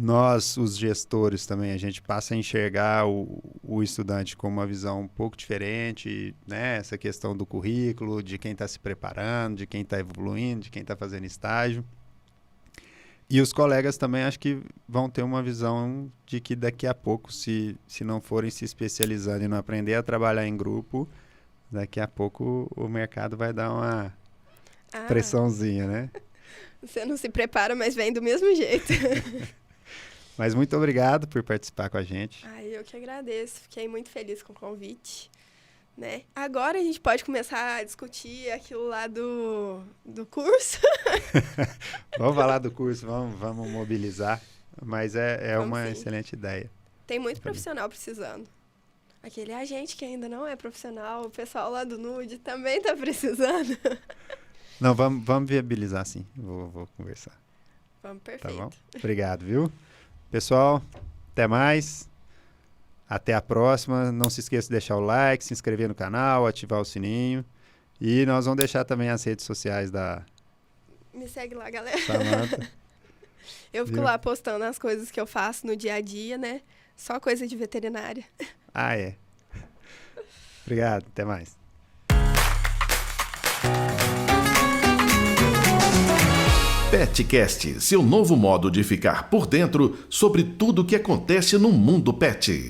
Nós, os gestores também, a gente passa a enxergar o estudante com uma visão um pouco diferente, né? Essa questão do currículo, de quem está se preparando, de quem está evoluindo, de quem está fazendo estágio. E os colegas também acho que vão ter uma visão de que daqui a pouco, se não forem se especializando e não aprender a trabalhar em grupo, daqui a pouco o mercado vai dar uma pressãozinha, né? Você não se prepara, mas vem do mesmo jeito. Mas muito obrigado por participar com a gente. Eu que agradeço. Fiquei muito feliz com o convite. Né? Agora a gente pode começar a discutir aquilo lá do curso. Vamos falar do curso, vamos mobilizar. Mas é uma excelente ideia. Tem muito profissional precisando. Aquele agente que ainda não é profissional, o pessoal lá do Nude também está precisando. Não, vamos viabilizar sim. Vou conversar. Vamos, perfeito. Tá bom? Obrigado, viu? Pessoal, até mais. Até a próxima. Não se esqueça de deixar o like, se inscrever no canal, ativar o sininho. E nós vamos deixar também as redes sociais da... Me segue lá, galera. Samanta. Eu fico lá postando as coisas que eu faço no dia a dia, né? Só coisa de veterinária. É. Obrigado, até mais. PetCast, seu novo modo de ficar por dentro sobre tudo o que acontece no mundo pet.